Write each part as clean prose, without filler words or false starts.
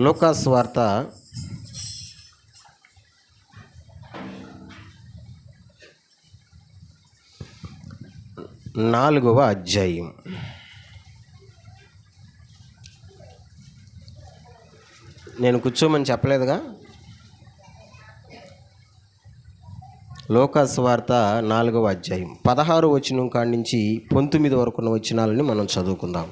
లూకా సువార్త 4వ అధ్యాయం. నేను కూర్చోమని చెప్పలేదుగా. లూకా సువార్త 4వ అధ్యాయం 16 వచనం కాడి నుంచి 19 వరకు ఉన్న వచనాలని మనం చదువుకుందాం.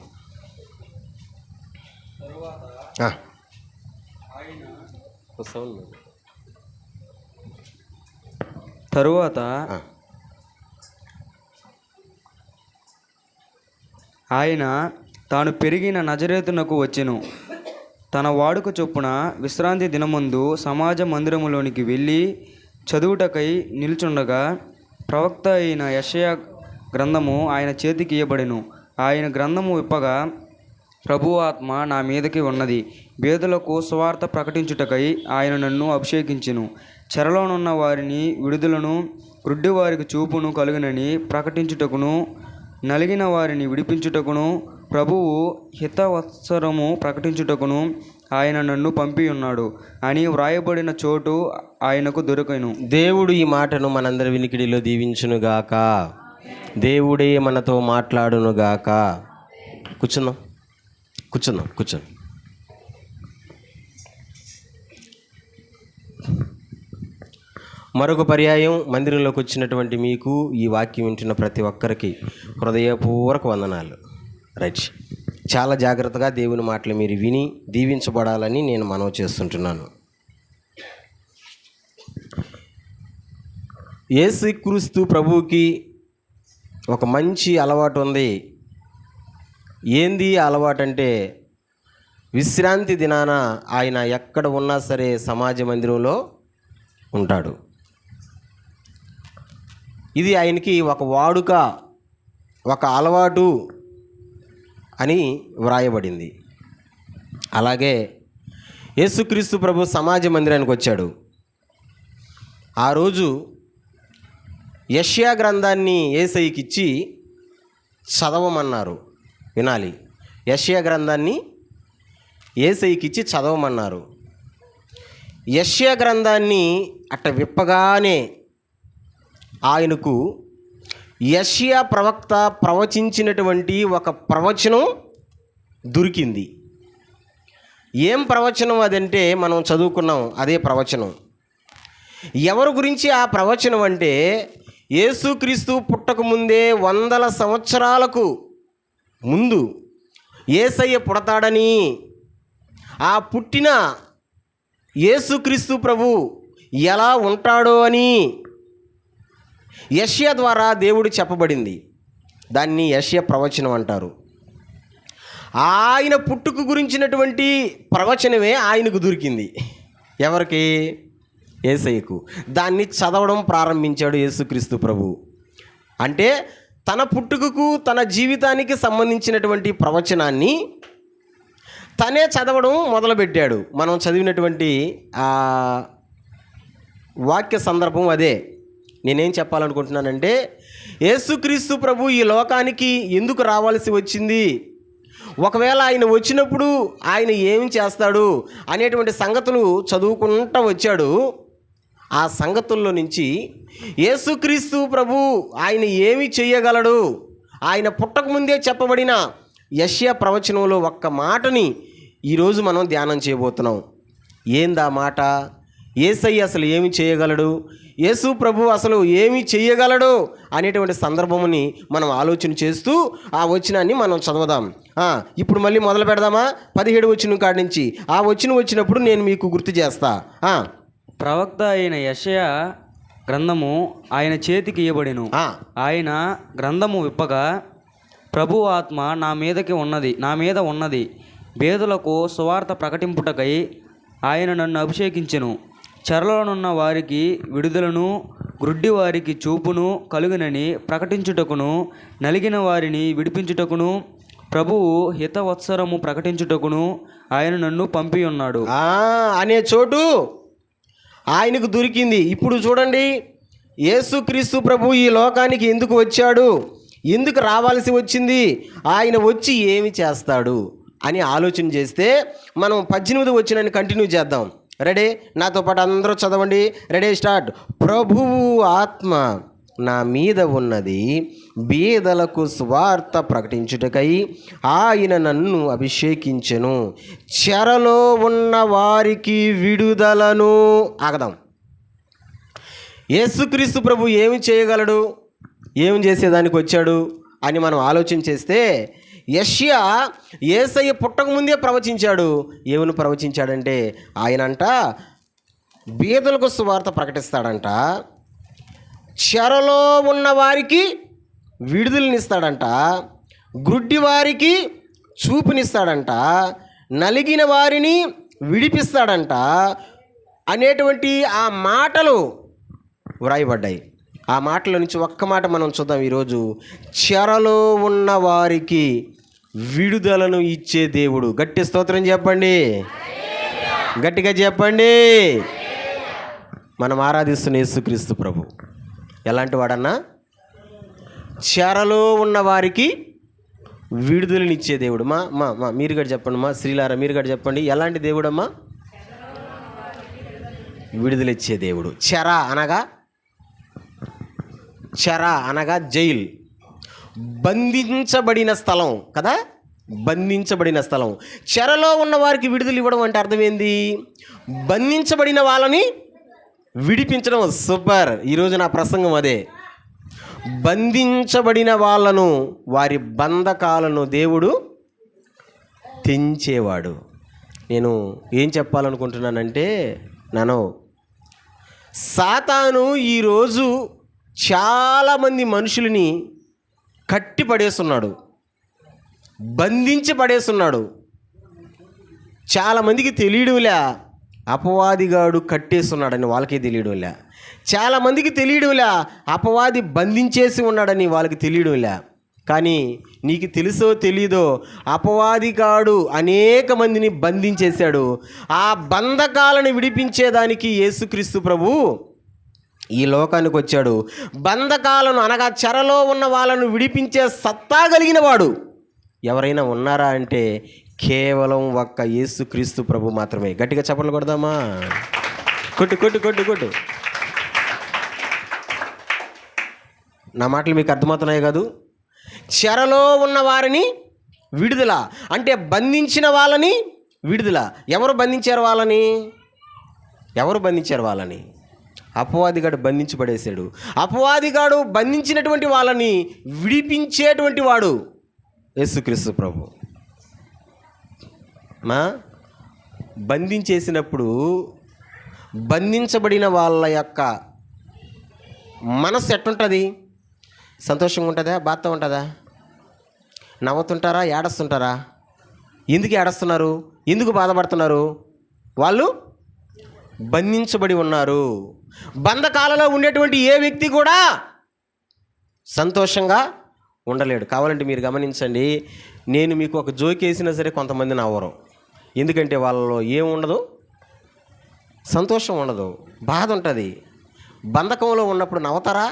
తరువాత ఆయన తాను పెరిగిన నజరేతునకు వచ్చెను. తన వాడుక చొప్పున విశ్రాంతి దినమందు సమాజ మందిరములోనికి వెళ్ళి చదువుటకై నిల్చుండగా ప్రవక్త అయిన యెషయా గ్రంథము ఆయన చేతికి ఇయ్యబడెను. ఆయన గ్రంథము విప్పగా, ప్రభువు ఆత్మ నా మీదకి ఉన్నది, బేదలకు సువార్త ప్రకటించుటకై ఆయన నన్ను అభిషేకించెను. చెరలోనున్న వారిని విడుదలను, గ్రుడ్డి వారికి చూపును కలుగునని ప్రకటించుటకును, నలిగిన వారిని విడిపించుటకును, ప్రభువు హితవత్సరము ప్రకటించుటకును ఆయన నన్ను పంపి ఉన్నాడు అని వ్రాయబడిన చోటు ఆయనకు దొరికెను. దేవుడు ఈ మాటను మనందరి వినికిడిలో దీవించునుగాక. దేవుడే మనతో మాట్లాడునుగాక. కూర్చుందాం. మరొక పర్యాయం మందిరంలోకి వచ్చినటువంటి మీకు, ఈ వాక్యం వింటున్న ప్రతి ఒక్కరికి హృదయపూర్వక వందనాలు. రైట్, చాలా జాగ్రత్తగా దేవుని మాటలు మీరు విని దీవించబడాలని నేను మనవి చేస్తుంటున్నాను. యేసుక్రీస్తు ప్రభువుకి ఒక మంచి అలవాటు ఉంది. ఏంది అలవాటు అంటే, విశ్రాంతి దినాన ఆయన ఎక్కడ ఉన్నా సరే సమాజ మందిరంలో ఉంటాడు. ఇది ఆయనకి ఒక వాడుక, ఒక అలవాటు అని వ్రాయబడింది. అలాగే యేసుక్రీస్తు ప్రభు సమాజ మందిరానికి వచ్చాడు. ఆ రోజు యెషయా గ్రంథాన్ని యేసయ్యకి ఇచ్చి చదవమన్నారు. వినాలి, యెషయా గ్రంథాన్ని యేసయ్యకి ఇచ్చి చదవమన్నారు. యెషయా గ్రంథాన్ని అట్ట విప్పగానే ఆయనకు యెషయా ప్రవక్త ప్రవచించినటువంటి ఒక ప్రవచనం దొరికింది. ఏం ప్రవచనం అదంటే మనం చదువుకున్నాం. అదే ప్రవచనం. ఎవరి గురించి ఆ ప్రవచనం అంటే, యేసుక్రీస్తు పుట్టక ముందే 100 సంవత్సరాలకు ముందు యేసయ్య పుడతాడని, ఆ పుట్టిన యేసుక్రీస్తు ప్రభు ఎలా ఉంటాడో అని యెషయా ద్వారా దేవుడు చెప్పబడింది. దాన్ని యెషయా ప్రవచనం అంటారు. ఆయన పుట్టుక గురించినటువంటి ప్రవచనమే ఆయనకు దొరికింది. ఎవరికి? యేసయ్యకు. దాన్ని చదవడం ప్రారంభించాడు యేసుక్రీస్తు ప్రభు. అంటే తన పుట్టుకకు, తన జీవితానికి సంబంధించినటువంటి ప్రవచనాన్ని తనే చదవడం మొదలుపెట్టాడు. మనం చదివినటువంటి వాక్య సందర్భం అదే. నేనేం చెప్పాలనుకుంటున్నానంటే, యేసుక్రీస్తు ప్రభు ఈ లోకానికి ఎందుకు రావాల్సి వచ్చింది, ఒకవేళ ఆయన వచ్చినప్పుడు ఆయన ఏమి చేస్తాడు అనేటువంటి సంగతులు చదువుకుంటూ వచ్చాడు. ఆ సంగతుల్లో నుంచి యేసుక్రీస్తు ప్రభు ఆయన ఏమి చేయగలడు, ఆయన పుట్టకముందే చెప్పబడిన యెషయా ప్రవచనంలో ఒక్క మాటని ఈరోజు మనం ధ్యానం చేయబోతున్నాం. ఏందా మాట? యేసయ్య అసలు ఏమి చేయగలడు, యేసు ప్రభు అసలు ఏమి చేయగలడు అనేటువంటి సందర్భముని మనం ఆలోచన చేస్తూ ఆ వచనాన్ని మనం చదవదాం. ఇప్పుడు మళ్ళీ మొదలు పెడదామా? 17 వచనం కాడి నుంచి. ఆ వచనం వచ్చినప్పుడు నేను మీకు గుర్తు చేస్తా. ప్రవక్త అయిన యెషయా గ్రంథము ఆయన చేతికి ఇయ్యబడెను. ఆయన గ్రంథము విప్పగా, ప్రభు ఆత్మ నా మీద ఉన్నది, బేదలకు సువార్త ప్రకటింపుటకై ఆయన నన్ను అభిషేకించెను. చెరలోనున్న వారికి విడుదలను, గ్రుడ్డి వారికి చూపును కలుగునని ప్రకటించుటకును, నలిగిన వారిని విడిపించుటకును, ప్రభువు హితవత్సరము ప్రకటించుటకును ఆయన నన్ను పంపి ఉన్నాడు అనే చోటు ఆయనకు దొరికింది. ఇప్పుడు చూడండి, యేసుక్రీస్తు ప్రభు ఈ లోకానికి ఎందుకు వచ్చాడు, ఎందుకు రావాల్సి వచ్చింది, ఆయన వచ్చి ఏమి చేస్తాడు అని ఆలోచన చేస్తే మనం 18 వచనాన్ని కంటిన్యూ చేద్దాం. రెడీ? నాతో పాటు అందరూ చదవండి. Ready, start. ప్రభువు ఆత్మ నా మీద ఉన్నది, బీదలకు స్వార్థ ప్రకటించుటకై ఆయన నన్ను అభిషేకించెను, చెరలో ఉన్న వారికి విడుదలను. ఆగదాం. యేసుక్రీస్తు ప్రభు ఏమి చేయగలడు, ఏమి చేసేదానికి వచ్చాడు అని మనం ఆలోచన చేస్తే, యెషయా యేసయ్య పుట్టకముందే ప్రవచించాడు. ఏమని ప్రవచించాడంటే, ఆయనంట బీదలకు సువార్త ప్రకటిస్తాడంట, చెరలో ఉన్న వారికి విడుదలనిస్తాడంట, గుడ్డి వారికి చూపునిస్తాడంట, నలిగిన వారిని విడిపిస్తాడంట అనేటువంటి ఆ మాటలు వ్రాయబడ్డాయి. ఆ మాటల నుంచి ఒక్క మాట మనం చూద్దాం ఈరోజు. చెరలో ఉన్న వారికి విడుదలను ఇచ్చే దేవుడు. గట్టి స్తోత్రం చెప్పండి, గట్టిగా చెప్పండి. మనం ఆరాధిస్తున్న యేసుక్రీస్తు ప్రభు ఎలాంటి వాడన్నా? చెరలో ఉన్న వారికి విడుదలనిచ్చే దేవుడు. మా మా మా మీరు గడి చెప్పండి, మా శ్రీలారా మీరు గడి చెప్పండి. ఎలాంటి దేవుడమ్మా? విడుదలిచ్చే దేవుడు. చెర అనగా జైలు, బంధించబడిన స్థలం కదా, బంధించబడిన స్థలం. చెరలో ఉన్న వారికి విడుదల ఇవ్వడం అంటే అర్థమైంది, బంధించబడిన వాళ్ళని విడిపించడం. సూపర్. ఈరోజు నా ప్రసంగం అదే. బంధించబడిన వాళ్ళను, వారి బంధకాలను దేవుడు తెంచేవాడు. నేను ఏం చెప్పాలనుకుంటున్నానంటే, సాతాను ఈరోజు చాలామంది మనుషులని కట్టి పడేస్తున్నాడు, బంధించి పడేస్తున్నాడు. చాలామందికి తెలియడంలే అపవాదిగాడు కట్టేస్తున్నాడని, వాళ్ళకే తెలియడంలే. చాలామందికి తెలియడంలే అపవాది బంధించేసి ఉన్నాడని, వాళ్ళకి తెలియడంలే. కానీ నీకు తెలుసో తెలీదో, అపవాదిగాడు అనేక మందిని బంధించేశాడు. ఆ బంధకాలను విడిపించేదానికి యేసుక్రీస్తు ప్రభు ఈ లోకానికి వచ్చాడు. బంధకాలను అనగా చెరలో ఉన్న వాళ్ళను విడిపించే సత్తా కలిగిన వాడు ఎవరైనా ఉన్నారా అంటే కేవలం ఒక్క యేసుక్రీస్తు ప్రభు మాత్రమే. గట్టిగా చప్పట్లు కొడదామా? కొట్టు కొట్టు కొట్టు కొట్టు. నా మాటలు మీకు అర్థమవుతున్నాయి కాదు? చెరలో ఉన్న వారిని విడుదల అంటే బంధించిన వాళ్ళని విడుదల. ఎవరు బంధించారు వాళ్ళని? అపవాదిగాడు బంధించి పడేశాడు. అపవాదిగాడు బంధించినటువంటి వాళ్ళని విడిపించేటువంటి వాడు యేసుక్రీస్తు ప్రభు. బంధించేసినప్పుడు బంధించబడిన వాళ్ళ యొక్క మనస్సు ఎట్టుంటుంది? సంతోషంగా ఉంటుందా? బాధతో ఉంటుందా? నవ్వుతుంటారా? ఏడుస్తుంటారా? ఎందుకు ఏడుస్తున్నారు? ఎందుకు బాధపడుతున్నారు? వాళ్ళు బంధించబడి ఉన్నారు. బంధకాలలో ఉండేటువంటి ఏ వ్యక్తి కూడా సంతోషంగా ఉండలేడు. కావాలంటే మీరు గమనించండి, నేను మీకు ఒక జోక్ వేసినా సరే కొంతమంది నవ్వరు. ఎందుకంటే వాళ్ళలో ఏముండదు, సంతోషం ఉండదు, బాధ ఉంటుంది. బంధకంలో ఉన్నప్పుడు నవ్వుతారా?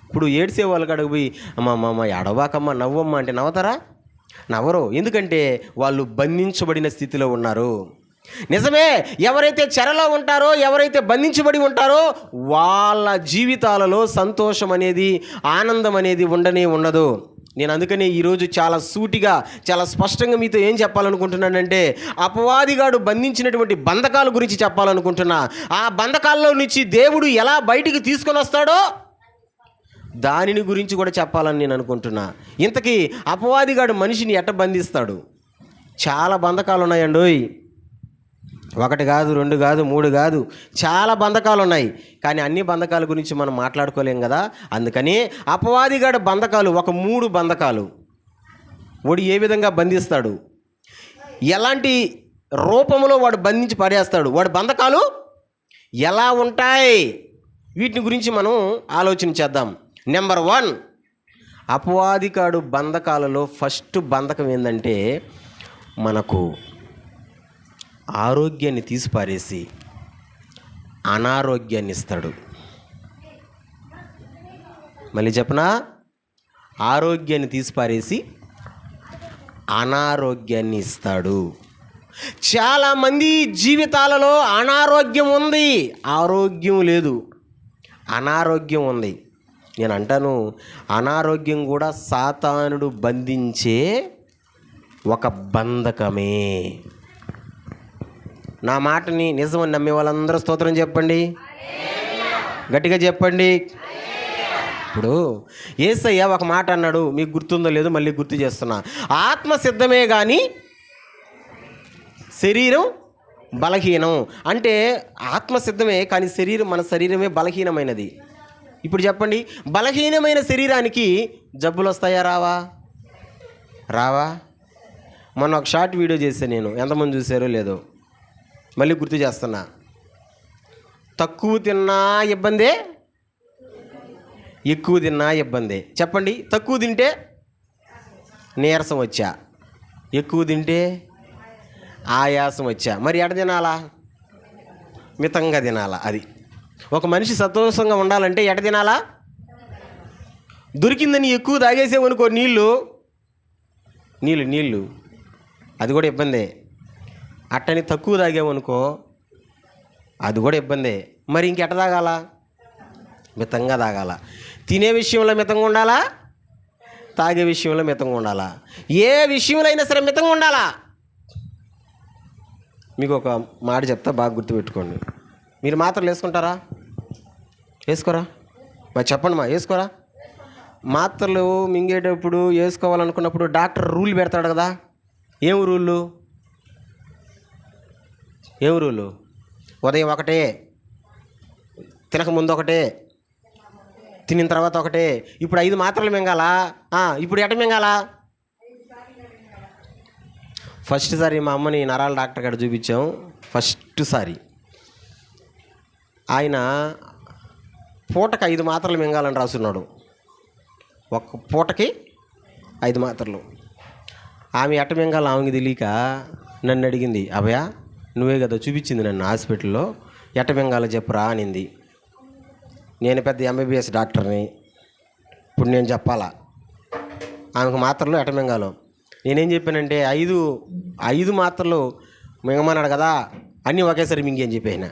ఇప్పుడు ఏడ్చే వాళ్ళకి అడుగు పోయి అమ్మ ఎడవాకమ్మ నవ్వమ్మ అంటే నవ్వుతారా? నవ్వరు. ఎందుకంటే వాళ్ళు బంధించబడిన స్థితిలో ఉన్నారు. నిజమే, ఎవరైతే చెరలో ఉంటారో, ఎవరైతే బంధించబడి ఉంటారో వాళ్ళ జీవితాలలో సంతోషం అనేది, ఆనందం అనేది ఉండదు. నేను అందుకనే ఈరోజు చాలా సూటిగా, చాలా స్పష్టంగా మీతో ఏం చెప్పాలనుకుంటున్నానంటే, అపవాదిగాడు బంధించినటువంటి బంధకాల గురించి చెప్పాలనుకుంటున్నా. ఆ బంధకాల్లో నుంచి దేవుడు ఎలా బయటికి తీసుకొని వస్తాడో దానిని గురించి కూడా చెప్పాలని నేను అనుకుంటున్నా. ఇంతకీ అపవాదిగాడు మనిషిని ఎట్ట బంధిస్తాడు? చాలా బంధకాలు ఉన్నాయండోయ్. 1 కాదు, 2 కాదు, 3 కాదు, చాలా బంధకాలు ఉన్నాయి. కానీ అన్ని బంధకాల గురించి మనం మాట్లాడుకోలేం కదా. అందుకని అపవాదిగాడు బంధకాలు, ఒక 3 బంధకాలు వాడు ఏ విధంగా బంధిస్తాడు, ఎలాంటి రూపంలో వాడు బంధించి పడేస్తాడు, వాడి బంధకాలు ఎలా ఉంటాయి, వీటిని గురించి మనం ఆలోచన చేద్దాం. నెంబర్ 1, అపవాదిగాడు బంధకాలలో ఫస్ట్ బంధకం ఏంటంటే, మనకు ఆరోగ్యాన్ని తీసిపారేసి అనారోగ్యాన్ని ఇస్తాడు. మళ్ళీ చెప్పనా? ఆరోగ్యాన్ని తీసిపారేసి అనారోగ్యాన్ని ఇస్తాడు. చాలామంది జీవితాలలో అనారోగ్యం ఉంది, ఆరోగ్యం లేదు. అనారోగ్యం ఉంది. నేను అంటాను, అనారోగ్యం కూడా సాతానుడు బంధించే ఒక బంధకమే. నా మాటని నిజమని నమ్మే వాళ్ళందరూ స్తోత్రం చెప్పండి, గట్టిగా చెప్పండి. ఇప్పుడు యేసయ్య ఒక మాట అన్నాడు, మీకు గుర్తుందో లేదో మళ్ళీ గుర్తు చేస్తున్నా. ఆత్మ సిద్ధమే కానీ శరీరం బలహీనం. అంటే ఆత్మ సిద్ధమే కానీ మన శరీరమే బలహీనమైనది. ఇప్పుడు చెప్పండి, బలహీనమైన శరీరానికి జబ్బులు వస్తాయా? రావా? మొన్న ఒక షార్ట్ వీడియో చేశాను నేను, ఎంతమంది చూసారో లేదో మళ్ళీ గుర్తు చేస్తున్నా. తక్కువ తిన్నా ఇబ్బందే, ఎక్కువ తిన్నా ఇబ్బందే. చెప్పండి, తక్కువ తింటే నీరసం వచ్చా, ఎక్కువ తింటే ఆయాసం వచ్చా. మరి ఎట తినాలా? మితంగా తినాలా. అది ఒక మనిషి సంతోషంగా ఉండాలంటే ఎట తినాలా? దొరికిందని ఎక్కువ తాగేసేవనుకో, నీళ్ళు అది కూడా ఇబ్బందే. అట్టని తక్కువ తాగేవనుకో, అది కూడా ఇబ్బందే. మరి ఇంకెట తాగాల? మితంగా తాగాల. తినే విషయంలో మితంగా ఉండాలా, తాగే విషయంలో మితంగా ఉండాలా, ఏ విషయంలో అయినా సరే మితంగా ఉండాలా. మీకు ఒక మాట చెప్తా, బాగా గుర్తుపెట్టుకోండి. మీరు మాత్రలు వేసుకుంటారా? వేసుకోరా? మరి చెప్పండి, వేసుకోరా? మాత్రలు మింగేటప్పుడు వేసుకోవాలనుకున్నప్పుడు డాక్టర్ రూల్ పెడతాడు కదా. ఏం రూళ్ళు? ఉదయం ఒకటే, తినక ముందు ఒకటే, తినిన తర్వాత ఒకటే. ఇప్పుడు 5 మాత్రలు మింగాలా? ఇప్పుడు ఎట మింగాలా? ఫస్ట్ సారి మా అమ్మని నరాల డాక్టర్ గారు చూపించాం. ఫస్ట్ సారి ఆయన పూటకి 5 మాత్రలు మింగాలని రాస్తున్నాడు. ఒక్క పూటకి 5 మాత్రలు. ఆమె ఎట్ట మింగాలి ఆమెకి తెలియక నన్ను అడిగింది, అభయ నువ్వే కదా చూపించింది నన్ను హాస్పిటల్లో, ఎట్ట మింగాలో చెప్పురా అనింది. నేను పెద్ద MBBS డాక్టర్ని, ఇప్పుడు నేను చెప్పాలా ఆమెకు మాత్రలు ఎట్ట మింగాలో. నేనేం చెప్పానంటే 5 మాత్రలు మింగమన్నాడు కదా, అన్నీ ఒకేసారి మింగి అని చెప్పాను.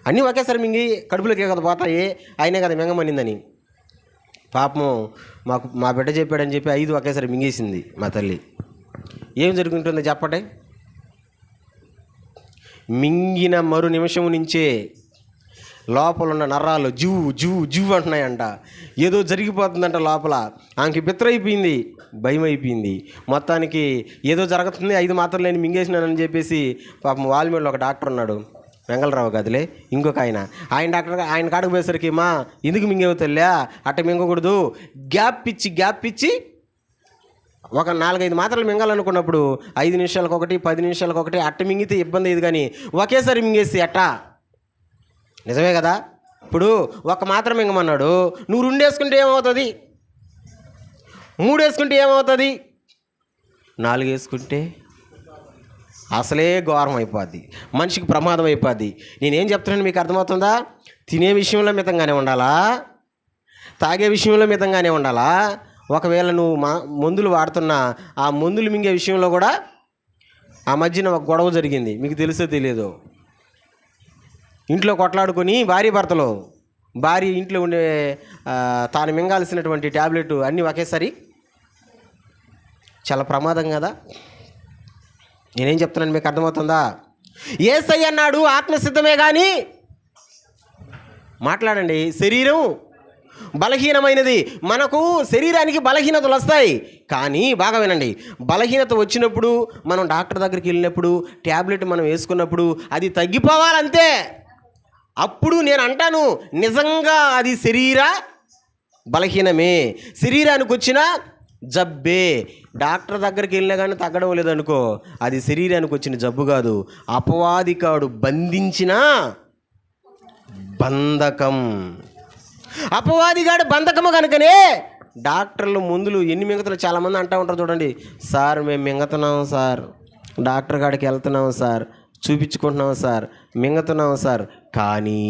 అన్నీ ఒకేసారి మింగి కడుపులోకే కదా పోతాయి, అయినా కదా మింగమనిందని. పాపం మా బిడ్డ చెప్పాడని చెప్పి 5 ఒకేసారి మింగేసింది మా తల్లి. ఏం జరుగుతుందో చెప్పండి. మింగిన మరు నిమిషం నుంచే లోపల ఉన్న నరాలు జువ్వు అంటున్నాయంట. ఏదో జరిగిపోతుందంట లోపల. ఆమెకి బిత్తరైపోయింది, భయం అయిపోయింది. మొత్తానికి ఏదో జరుగుతుంది, 5 మాత్రలు నేను మింగేసినానని చెప్పేసి పాపం వాల్మీడిలో ఒక డాక్టర్ ఉన్నాడు, వెంగళరావు గదిలే ఇంకొక ఆయన డాక్టర్. ఆయన కాడకు పోయేసరికి, మా ఎందుకు మింగేవు తల్లా, అట్ట మింగకూడదు, గ్యాప్ ఇచ్చి ఒక 4-5 మాత్రలు మింగాలనుకున్నప్పుడు 5 నిమిషాలకు ఒకటి, 10 నిమిషాలకు ఒకటి అట్ట మింగితే ఇబ్బంది అయ్యేది. కానీ ఒకేసారి మింగేసి అట్టా నిజమే కదా. ఇప్పుడు ఒక మాత్రం మింగమన్నాడు, నువ్వు 2 వేసుకుంటే ఏమవుతుంది, 3 వేసుకుంటే ఏమవుతుంది, 4 వేసుకుంటే అసలే ఘోరం అయిపోద్ది, మనిషికి ప్రమాదం అయిపోద్ది. నేనేం చెప్తున్నాను మీకు అర్థమవుతుందా? తినే విషయంలో మితంగానే ఉండాలా, తాగే విషయంలో మితంగానే ఉండాలా. ఒకవేళ నువ్వు మందులు వాడుతున్నా ఆ మందులు మింగే విషయంలో కూడా ఆ మధ్యన ఒక గొడవ జరిగింది, మీకు తెలుసో తెలియదో. ఇంట్లో కొట్లాడుకొని భార్య ఇంట్లో ఉండే తాను మింగాల్సినటువంటి ట్యాబ్లెట్ అన్నీ ఒకేసారి, చాలా ప్రమాదం కదా. నేనేం చెప్తున్నాను మీకు అర్థమవుతుందా? యేసయ్య అన్నాడు ఆత్మసిద్ధమే కానీ, మాట్లాడండి, శరీరం బలహీనమైనది. మనకు శరీరానికి బలహీనతలు వస్తాయి, కానీ బాగా వినండి, బలహీనత వచ్చినప్పుడు మనం డాక్టర్ దగ్గరికి వెళ్ళినప్పుడు ట్యాబ్లెట్ మనం వేసుకున్నప్పుడు అది తగ్గిపోవాలంతే. అప్పుడు నేను అంటాను, నిజంగా అది శరీర బలహీనమే, శరీరానికి వచ్చిన జబ్బే. డాక్టర్ దగ్గరికి వెళ్ళినా కానీ తగ్గడం లేదనుకో, అది శరీరానికి వచ్చిన జబ్బు కాదు, అపవాదికాడు బంధించిన బంధకం. అపవాదిగాడు బంధకము కనుకనే డాక్టర్లు మందులు ఎన్ని మింగతులు చాలామంది అంటూ ఉంటారు చూడండి, సార్ మేము మింగతున్నాం సార్, డాక్టర్ కాడికి వెళ్తున్నాం సార్, చూపించుకుంటున్నాం సార్, మింగతున్నాం సార్. కానీ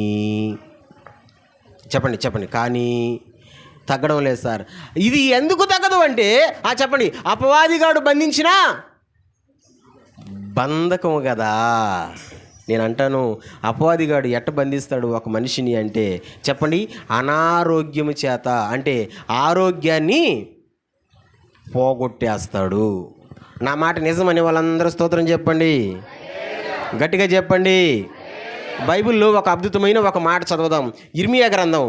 చెప్పండి కానీ తగ్గడం లేదు సార్. ఇది ఎందుకు తగ్గదు అంటే చెప్పండి, అపవాదిగాడు బంధించిన బంధకము కదా. నేను అంటాను, అపవాదిగాడు ఎట్ట బంధిస్తాడు ఒక మనిషిని అంటే చెప్పండి, అనారోగ్యము చేత, అంటే ఆరోగ్యాన్ని పోగొట్టేస్తాడు. నా మాట నిజమని వాళ్ళందరూ స్తోత్రం చెప్పండి, గట్టిగా చెప్పండి. బైబిల్లో ఒక అద్భుతమైన ఒక మాట చదువుదాం. ఇర్మియా గ్రంథం,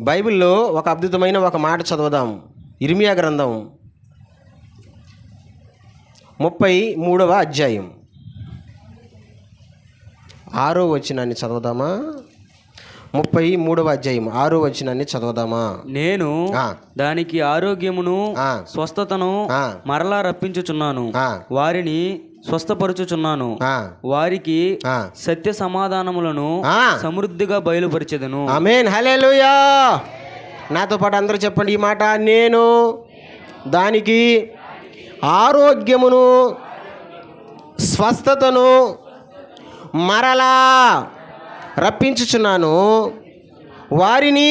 బైబిల్లో ఒక అద్భుతమైన ఒక మాట చదువుదాం. ఇర్మియా గ్రంథం 33వ అధ్యాయం 6వ వచనాన్ని చదువుదామా? 33వ అధ్యాయం 6వ వచనాన్ని చదువుదామా? నేను దానికి ఆరోగ్యమును స్వస్థతను మరలా రప్పించుచున్నాను, వారిని స్వస్థపరచుచున్నాను, వారికి సత్య సమాధానములను సమృద్ధిగా బయలుపరిచెదను. ఆమేన్, హల్లెలూయా. నాతో పాటు అందరూ చెప్పండి ఈ మాట. నేను దానికి ఆరోగ్యమును స్వస్థతను మరలా రప్పించుచున్నాను, వారిని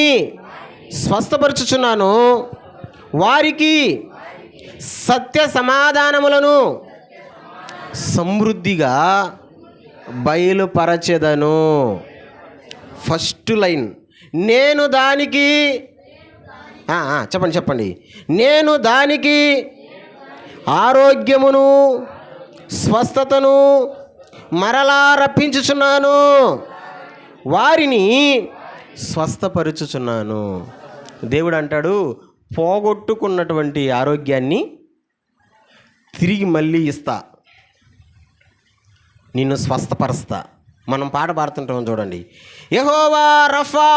స్వస్థపరచుచున్నాను, వారికి సత్య సమాధానములను సమృద్ధిగా బయలుపరచెదను. ఫస్ట్ లైన్, నేను దానికి చెప్పండి. నేను దానికి ఆరోగ్యమును స్వస్థతను మరలా రప్పించుచున్నాను, వారిని స్వస్థపరుచుచున్నాను. దేవుడు అంటాడు, పోగొట్టుకున్నటువంటి ఆరోగ్యాన్ని తిరిగి మళ్ళీ ఇస్తా, నిన్ను స్వస్థపరుస్తా. మనం పాట పాడుతుంటాం చూడండి, యెహోవా రఫా.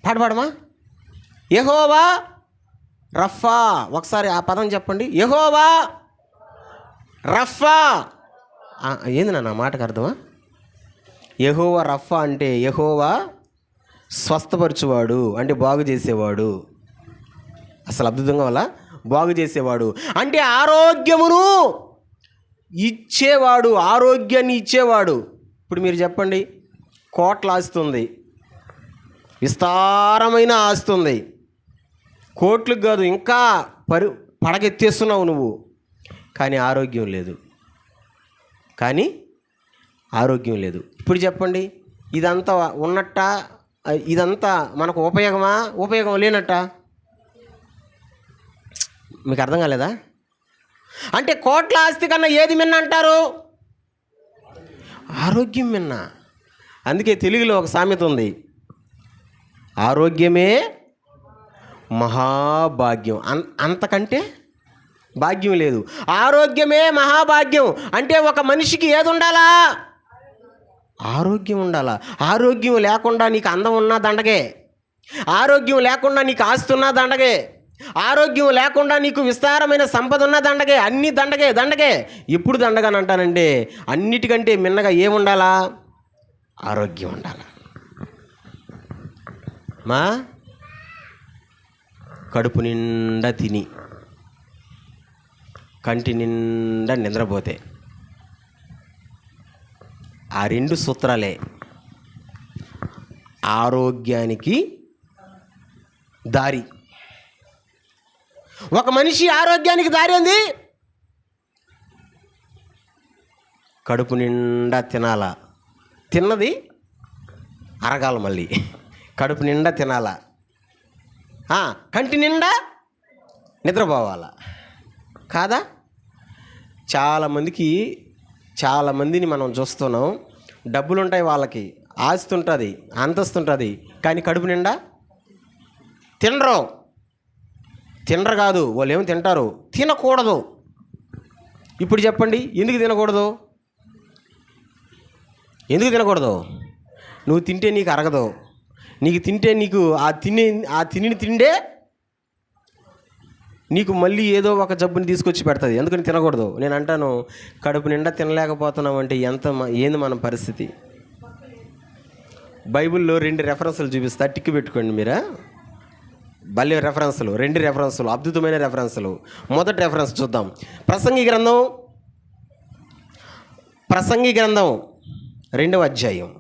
పాట పాడమా? యెహోవా రఫా. ఒకసారి ఆ పదం చెప్పండి, యెహోవా రఫా. ఏంది నా మాటకు అర్థమా? యెహోవా రఫా అంటే యెహోవా స్వస్థపరచువాడు, అంటే బాగు చేసేవాడు. అసలు అద్భుతంగా వల్ల బాగు చేసేవాడు అంటే ఆరోగ్యమును ఇచ్చేవాడు, ఆరోగ్యాన్ని ఇచ్చేవాడు. ఇప్పుడు మీరు చెప్పండి, కోట్ల ఆస్తుంది, విస్తారమైన ఆస్తుంది, కోట్లకు కాదు ఇంకా పడగెత్తేస్తున్నావు నువ్వు, కానీ ఆరోగ్యం లేదు. ఇప్పుడు చెప్పండి, ఇదంతా ఉన్నట్ట, ఇదంతా మనకు ఉపయోగమా, ఉపయోగం లేనట్ట? మీకు అర్థం కాలేదా? అంటే కోట్ల ఆస్తి కన్నా ఏది మిన్న అంటారు? ఆరోగ్యం మిన్న. అందుకే తెలుగులో ఒక సామెత ఉంది, ఆరోగ్యమే మహాభాగ్యం. అంతకంటే భాగ్యం లేదు. ఆరోగ్యమే మహాభాగ్యం అంటే ఒక మనిషికి ఏది ఉండాలా? ఆరోగ్యం ఉండాలా. ఆరోగ్యం లేకుండా నీకు అందం ఉన్నా దండగే, ఆరోగ్యం లేకుండా నీకు ఆస్తి ఉన్నా దండగే, ఆరోగ్యం లేకుండా నీకు విస్తారమైన సంపద ఉన్న దండగే, అన్నీ దండగే. ఎప్పుడు దండగాని అంటానంటే అన్నిటికంటే మిన్నగా ఏముండాలా? ఆరోగ్యం ఉండాలా. మా కడుపు నిండా తిని కంటి నిండా నిద్రపోతే ఆ రెండు సూత్రాలే ఆరోగ్యానికి దారి. ఒక మనిషి ఆరోగ్యానికి దారి ఉంది, కడుపు నిండా తినాలా, తిన్నది అరగాల, మళ్ళీ కడుపు నిండా తినాలా, కంటి నిండా నిద్రపోవాలా కాదా? చాలామందిని మనం చూస్తున్నాం, డబ్బులు ఉంటాయి వాళ్ళకి, ఆస్తి ఉంటుంది, అంతస్తు ఉంటుంది, కానీ కడుపు నిండా తినరు కాదు, వాళ్ళు ఏమి తింటారు, తినకూడదు. ఇప్పుడు చెప్పండి, ఎందుకు తినకూడదు? నువ్వు తింటే నీకు అరగదు, నీకు తింటే నీకు ఆ తిని తిండే నీకు మళ్ళీ ఏదో ఒక జబ్బుని తీసుకొచ్చి పెడుతుంది. ఎందుకని తినకూడదు. నేను అంటాను, కడుపు నిండా తినలేకపోతున్నాం అంటే ఏంది మన పరిస్థితి? బైబిల్లో 2 రెఫరెన్సులు చూపిస్తా, టిక్కు పెట్టుకోండి మీరా. భలే రెఫరెన్సులు, 2 రెఫరెన్సులు, అద్భుతమైన రెఫరెన్సులు. మొదటి రెఫరెన్స్ చూద్దాం. ప్రసంగి గ్రంథం 2వ అధ్యాయం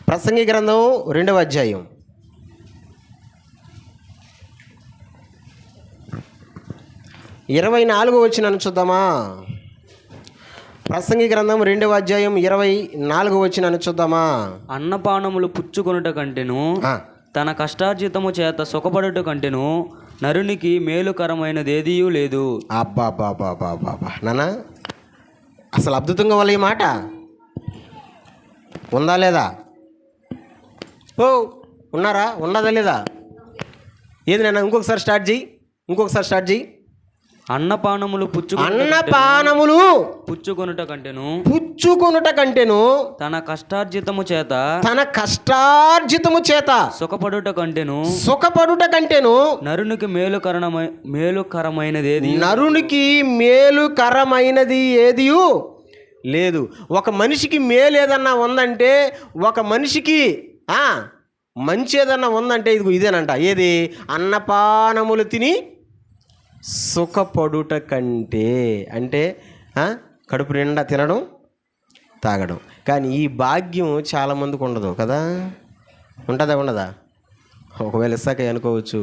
ప్రసంగి గ్రంథం 2వ అధ్యాయం 24వ వచనాన్ని చూద్దామా? ప్రసంగి గ్రంథం 2వ అధ్యాయం 24వ వచనాన్ని చూద్దామా? అన్నపానములు పుచ్చుకొనుట కంటెను తన కష్టార్జితము చేత సుఖపడుట కంటెను నరునికి మేలుకరమైనదేదియూ లేదు. అబ్బాబాబాబాబా నాన్న, అసలు అద్భుతంగా వాళ్ళ ఈ మాట ఉందా లేదా? ఓ ఉన్నారా? ఉన్నదా లేదా? ఏది నాన్న? ఇంకొకసారి స్టార్ట్ చెయ్యి. అన్నపానములు పుచ్చుకొనుట కంటెను తన కష్టార్జితము చేత సుఖపడుట కంటెను నరునికి మేలుకరమైనది ఏదియూ లేదు. ఒక మనిషికి మేలు ఏదన్నా ఉందంటే, ఒక మనిషికి మంచి ఏదన్నా ఉందంటే ఇదేనంట. ఏది? అన్నపానములు తిని సుఖపడుట కంటే, అంటే కడుపు నిండా తినడం తాగడం. కానీ ఈ భాగ్యం చాలామందికి ఉండదు కదా? ఉండదా? ఒకవేళ ఇస్తాక అనుకోవచ్చు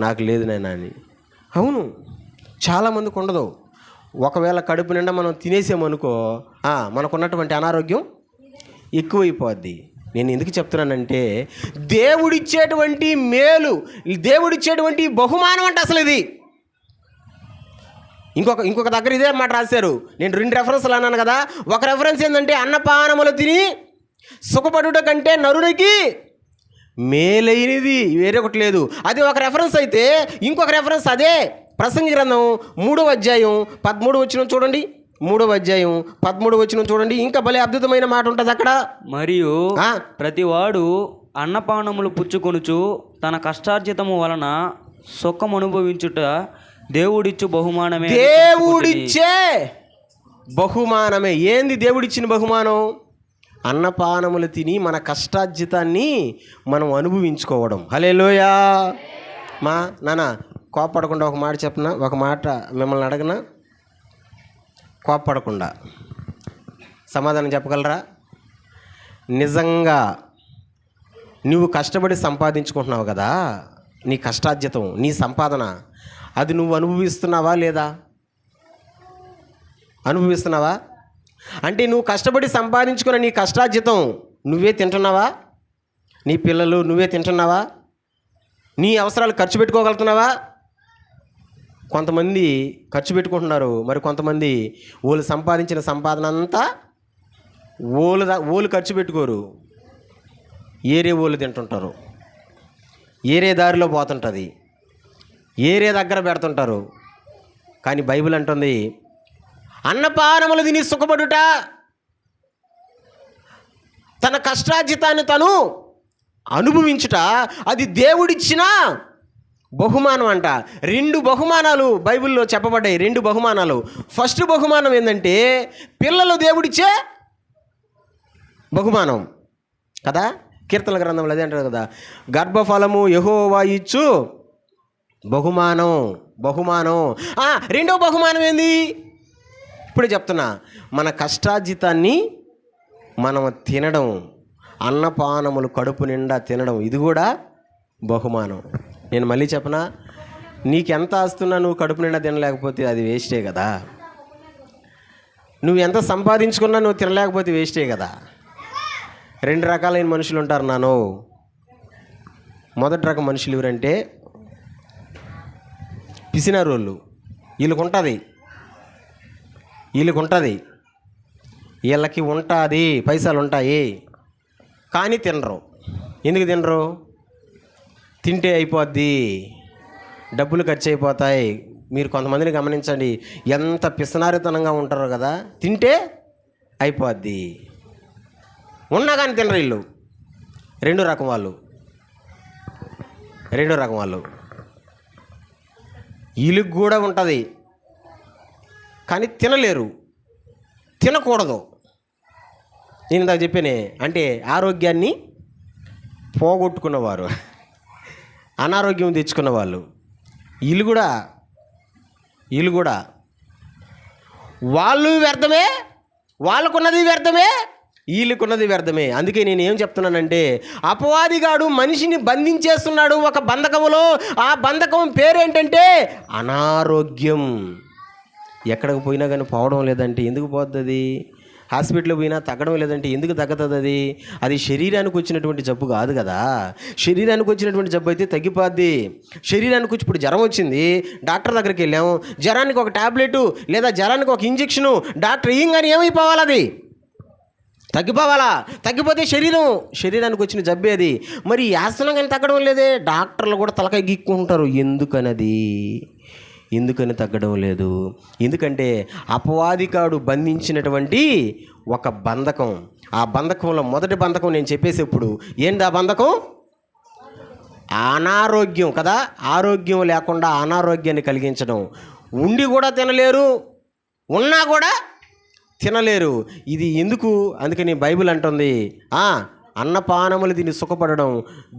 నాకు లేదు నాయనా అని. అవును, చాలామందికి ఉండదు. ఒకవేళ కడుపు నిండా మనం తినేసామనుకో మనకున్నటువంటి అనారోగ్యం ఎక్కువైపోద్ది. నేను ఎందుకు చెప్తున్నానంటే, దేవుడిచ్చేటువంటి మేలు, దేవుడిచ్చేటువంటి బహుమానం అంటే అసలు ఇది. ఇంకొక దగ్గర ఇదే మాట రాశారు. నేను 2 రెఫరెన్స్లు అన్నాను కదా. ఒక రెఫరెన్స్ ఏంటంటే, అన్నపానములు తిని సుఖపడుట కంటే నరునికి మేలైనది వేరే ఒకటి లేదు. అది ఒక రెఫరెన్స్ అయితే, ఇంకొక రెఫరెన్స్ అదే ప్రసంగి గ్రంథం 3వ అధ్యాయం 13వ వచనం చూడండి. 3వ అధ్యాయం 13వ వచనం చూడండి. ఇంకా భలే అద్భుతమైన మాట ఉంటుంది అక్కడ. మరియు ప్రతివాడు అన్నపానములు పుచ్చుకొనుచు తన కష్టార్జితము వలన సుఖం అనుభవించుట దేవుడిచ్చు బహుమానమే. దేవుడిచ్చే బహుమానమే. ఏంది దేవుడిచ్చిన బహుమానం? అన్నపానములు తిని మన కష్టార్జితాన్ని మనం అనుభవించుకోవడం. హల్లెలూయా. మా నాన్న, కోప్పడకుండా ఒక మాట చెప్పనా? ఒక మాట మిమ్మల్ని అడగనా? కోప్పడకుండా సమాధానం చెప్పగలరా? నిజంగా నువ్వు కష్టపడి సంపాదించుకుంటున్నావు కదా, నీ కష్టార్జితం, నీ సంపాదన, అది నువ్వు అనుభవిస్తున్నావా లేదా? అనుభవిస్తున్నావా? అంటే నువ్వు కష్టపడి సంపాదించుకున్న నీ కష్టార్జితం నువ్వే తింటున్నావా? నీ పిల్లలు నువ్వే తింటున్నావా? నీ అవసరాలు ఖర్చు పెట్టుకోగలుగుతున్నావా? కొంతమంది ఖర్చు పెట్టుకుంటున్నారు, మరి కొంతమంది వాళ్ళు సంపాదించిన సంపాదన అంతా ఓళ్ళు ఖర్చు పెట్టుకోరు, ఏరే ఓళ్ళు తింటుంటారు, ఏరే దారిలో పోతుంటుంది, ఏరే దగ్గర పెడుతుంటారు. కానీ బైబిల్ అంటుంది, అన్నపానములు తిని సుఖపడుట, తన కష్టార్జితాన్ని తను అనుభవించుట, అది దేవుడిచ్చిన బహుమానం అంట. 2 బహుమానాలు బైబిల్లో చెప్పబడ్డాయి. 2 బహుమానాలు. ఫస్ట్ బహుమానం ఏంటంటే, పిల్లలు దేవుడిచ్చే బహుమానం కదా. కీర్తన గ్రంథంలో అదే అంటారు కదా, గర్భఫలము యెహోవా ఇచ్చు బహుమానం. రెండో బహుమానం ఏంది? ఇప్పుడే చెప్తున్నా, మన కష్టార్జితాన్ని మనం తినడం, అన్నపానములు కడుపు నిండా తినడం, ఇది కూడా బహుమానం. నేను మళ్ళీ చెప్పనా, నీకెంత ఆస్తున్నా నువ్వు కడుపు నిండా తినలేకపోతే అది వేస్టే కదా. నువ్వు ఎంత సంపాదించుకున్నా నువ్వు తినలేకపోతే వేస్టే కదా. 2 రకాలైన మనుషులు ఉంటారు నాను. మొదటి రకం మనుషులు ఎవరంటే పిసినారోళ్ళు. వీళ్ళకి ఉంటుంది, వీళ్ళకి ఉంటుంది, పైసలు ఉంటాయి, కానీ తినరు. ఎందుకు తినరు? తింటే అయిపోద్ది, డబ్బులు ఖర్చు అయిపోతాయి. మీరు కొంతమందిని గమనించండి, ఎంత పిసనారితనంగా ఉంటారో కదా. తింటే అయిపోద్ది, ఉన్నా కానీ తినరు వీళ్ళు. 2 రకం వాళ్ళు. వీళ్ళకి కూడా ఉంటుంది, కానీ తినలేరు, తినకూడదు. నేను ఇందాక చెప్పానే, అంటే ఆరోగ్యాన్ని పోగొట్టుకున్నవారు, అనారోగ్యం తెచ్చుకున్న వాళ్ళు. వీళ్ళు కూడా వాళ్ళు వ్యర్థమే, వాళ్ళకున్నది వ్యర్థమే, వీళ్ళకున్నది వ్యర్థమే. అందుకే నేను ఏం చెప్తున్నానంటే, అపవాదిగాడు మనిషిని బంధించేస్తున్నాడు ఒక బంధకములో. ఆ బంధకం పేరేంటంటే అనారోగ్యం. ఎక్కడికి పోయినా కానీ పోవడం లేదంటే ఎందుకు పోతుంది? హాస్పిటల్కి పోయినా తగ్గడం లేదంటే ఎందుకు తగ్గుతుంది? అది శరీరానికి వచ్చినటువంటి జబ్బు కాదు కదా. శరీరానికి వచ్చినటువంటి జబ్బు అయితే తగ్గిపోద్ది. శరీరానికి వచ్చి ఇప్పుడు జ్వరం వచ్చింది, డాక్టర్ దగ్గరికి వెళ్ళాము, జ్వరానికి ఒక టాబ్లెట్ లేదా జ్వరానికి ఒక ఇంజెక్షను డాక్టర్ ఇయ్యంగానే ఏమైపోవాలి? అది తగ్గిపోవాలా? తగ్గిపోతే శరీరానికి వచ్చిన జబ్బే అది. మరి యాసనం కానీ తగ్గడం లేదే, డాక్టర్లు కూడా తలకాయ గీక్కుంటారు. ఎందుకని తగ్గడం లేదు? ఎందుకంటే అపవాదికాడు బంధించినటువంటి ఒక బంధకం. ఆ బంధకంలో మొదటి బంధకం నేను చెప్పేసేప్పుడు ఏంటి ఆ బంధకం? అనారోగ్యం కదా. ఆరోగ్యం లేకుండా అనారోగ్యాన్ని కలిగించడం. ఉండి కూడా తినలేరు, ఉన్నా కూడా తినలేరు. ఇది ఎందుకు? అందుకని బైబిల్ అంటుంది, అన్నపానములు దీన్ని సుఖపడడం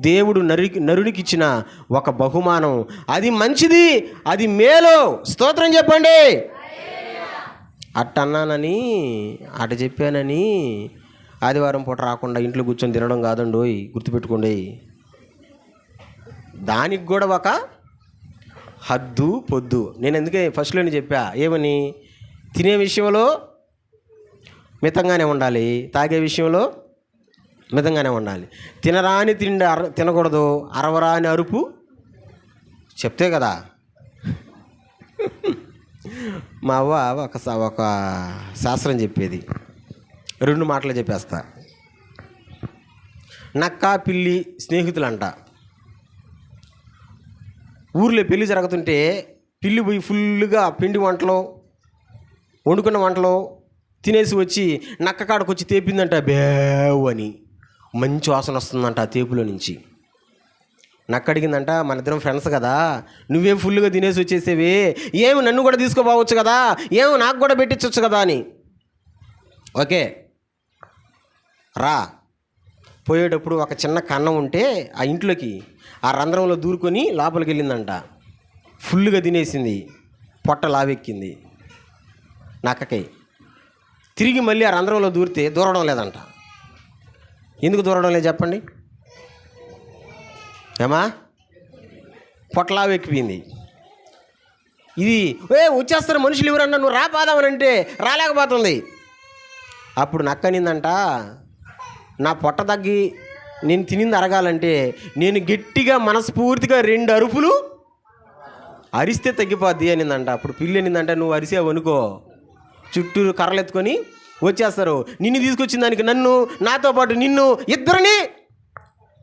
దేవుడు నరునికి ఇచ్చిన ఒక బహుమానం. అది మంచిది, అది మేలు. స్తోత్రం చెప్పండి. అట్టన్నానని అట చెప్పానని ఆదివారం పూట రాకుండా ఇంట్లో కూర్చొని తినడం కాదండి, గుర్తుపెట్టుకోండి. దానికి కూడా ఒక హద్దు పొద్దు. నేను ఎందుకే ఫస్ట్లోనే చెప్పా, ఏమని? తినే విషయంలో మితంగానే ఉండాలి, తాగే విషయంలో మితంగానే ఉండాలి. తినరాని తిండి తినకూడదు, అరవరాని అరుపు చెప్తే కదా. మా అవ్వ ఒక శాస్త్రం చెప్పేది, 2 మాటలు చెప్పేస్తా. నక్క పిల్లి స్నేహితులంట. ఊర్లో పెళ్ళి జరుగుతుంటే పిల్లి పోయి ఫుల్గా పిండి వంటలు వండుకున్న వంటలు తినేసి వచ్చి నక్క కాడకు వచ్చి తేపిందంట, బేవ్ అని. మంచి వాసన వస్తుందంట ఆ తేపులో నుంచి. నక్క అడిగిందంట, మన ఇద్దరం ఫ్రెండ్స్ కదా, నువ్వేం ఫుల్గా తినేసి వచ్చేసేవి, ఏమి నన్ను కూడా తీసుకోపోవచ్చు కదా, ఏమి నాకు కూడా పెట్టించవచ్చు కదా అని. ఓకే రా. పోయేటప్పుడు ఒక చిన్న కన్నం ఉంటే ఆ ఇంట్లోకి ఆ రంధ్రంలో దూరుకొని లోపలికి వెళ్ళిందంట. ఫుల్గా తినేసింది, పొట్ట లావెక్కింది నక్కకి. తిరిగి మళ్ళీ ఆ రంధ్రంలో దూరడం లేదంట. ఎందుకు దూరడం లేదు చెప్పండి? ఏమా? పొట్టలా ఎక్కిపోయింది. ఇది వచ్చేస్తారు మనుషులు ఎవరన్నా, నువ్వు రాపాదామని అంటే రాలేకపోతుంది. అప్పుడు నక్కనిందంట, నా పొట్ట తగ్గి నేను తినింది అరగాలంటే నేను గట్టిగా మనస్ఫూర్తిగా 2 అరుపులు అరిస్తే తగ్గిపోద్ది అనిందంట. అప్పుడు పిల్లి అనిందంట, నువ్వు అరిసావు అనుకో చుట్టూరు కర్రలు ఎత్తుకొని వచ్చేస్తారు, నిన్ను తీసుకొచ్చిన దానికి నన్ను, నాతో పాటు నిన్ను, ఇద్దరిని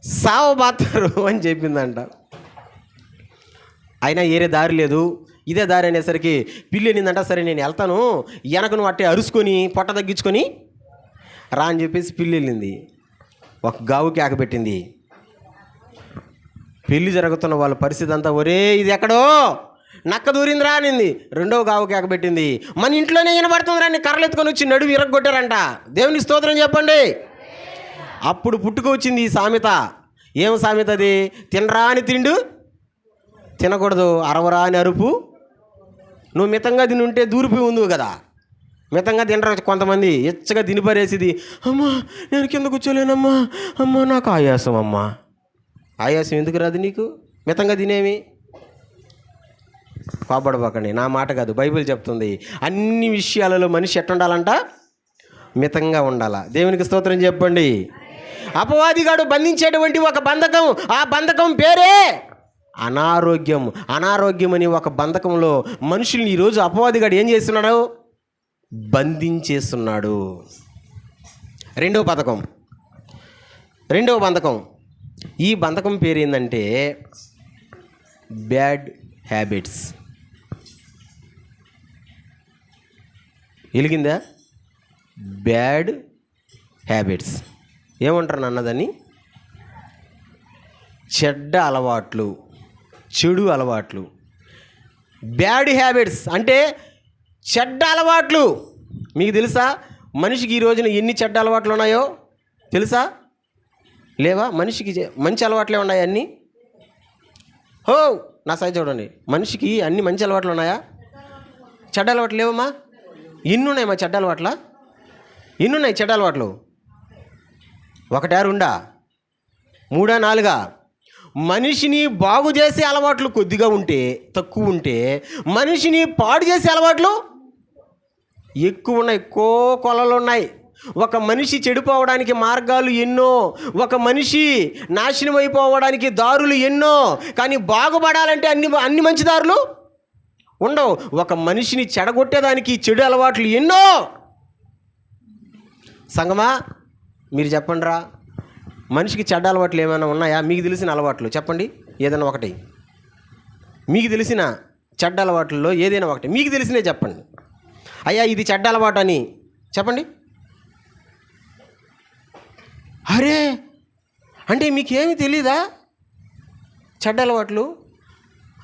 సావబాతారు అని చెప్పిందంట. అయినా ఏరే దారి లేదు, ఇదే దారి అనేసరికి పిల్లి అనిందంట, సరే నేను వెళ్తాను, వెనక నువ్వు అట్టే అరుసుకొని పొట్ట తగ్గించుకొని రా అని చెప్పేసి పిల్లి వెళ్ళింది. ఒక గావు కేక పెట్టింది. పెళ్ళి జరుగుతున్న వాళ్ళ పరిస్థితి అంతా, ఒరే ఇది ఎక్కడో నక్క దూరిందిరా అనింది. 2వ గావు కేక పెట్టింది, మన ఇంట్లోనే వినబడుతుందిరా అని కర్రలు ఎత్తుకొని వచ్చి నడుము ఇరగొట్టారంట. దేవుని స్తోత్రం చెప్పండి. అప్పుడు పుట్టుకు వచ్చింది ఈ సామెత. ఏం సామెత అది? తినరాని తిండు తినకూడదు, అరవరాని అరుపు. నువ్వు మితంగా తిని ఉంటే దూరిపోయి ఉంది కదా. మితంగా తినరు కొంతమంది, ఎచ్చగా తినిపరేసిది, అమ్మా నేను కింద కూర్చోలేనమ్మా, అమ్మా నాకు ఆయాసం. అమ్మా ఆయాసం ఎందుకు రాదు నీకు? మితంగా తినేమి. కోపడబాకండి, నా మాట కాదు, బైబిల్ చెప్తుంది. అన్ని విషయాలలో మనిషి ఎట్టుండాలంట? మితంగా ఉండాలా. దేవునికి స్తోత్రం చెప్పండి. అపవాదిగాడు బంధించేటువంటి ఒక బంధకం, ఆ బంధకం పేరే అనారోగ్యం. అనారోగ్యం అని ఒక బంధకంలో మనుషుల్ని ఈరోజు అపవాదిగాడు ఏం చేస్తున్నాడు? బంధించేస్తున్నాడు. 2వ బంధకం. ఈ బంధకం పేరు ఏంటంటే బ్యాడ్ హ్యాబిట్స్. వెలిగిందా? బ్యాడ్ హ్యాబిట్స్ ఏమంటారు అన్నదని? చెడ్డ చెడు అలవాట్లు. బ్యాడ్ హ్యాబిట్స్ అంటే చెడ్డ అలవాట్లు. మీకు తెలుసా మనిషికి ఈ రోజున ఎన్ని చెడ్డ అలవాట్లు ఉన్నాయో తెలుసా? లేవా? మనిషికి మంచి అలవాట్లే ఉన్నాయి అన్నీ. నా సైజ్ చూడండి, మనిషికి అన్ని మంచి అలవాట్లు ఉన్నాయా? చెడ్డ అలవాట్లు లేవమ్మా? ఎన్ని ఉన్నాయమ్మా చెడ్డ అలవాట్ల? ఎన్ని ఉన్నాయి చెడ్డ అలవాట్లు? ఒకటా రెండా మూడా నాలుగా? మనిషిని బాగు చేసే అలవాట్లు కొద్దిగా ఉంటే, తక్కువ ఉంటే, మనిషిని పాడు చేసే అలవాట్లు ఎక్కువ ఉన్నాయి. కొలలు ఉన్నాయి. ఒక మనిషి చెడిపోవడానికి మార్గాలు ఎన్నో, ఒక మనిషి నాశనం అయిపోవడానికి దారులు ఎన్నో. కానీ బాగుపడాలంటే అన్ని మంచి దారులు ఉండవు. ఒక మనిషిని చెడగొట్టేదానికి చెడు అలవాట్లు ఎన్నో. సంగమా, మీరు చెప్పండి రా, మనిషికి చెడ్డ అలవాట్లు ఏమైనా ఉన్నాయా? మీకు తెలిసిన అలవాట్లు చెప్పండి, ఏదైనా ఒకటి. మీకు తెలిసిన చెడ్డ అలవాట్లలో ఏదైనా ఒకటి మీకు తెలిసినే చెప్పండి. అయ్యా ఇది చెడ్డ అలవాటు అని చెప్పండి. అరే అంటే మీకేమీ తెలీదా చెడ్డ అలవాట్లు?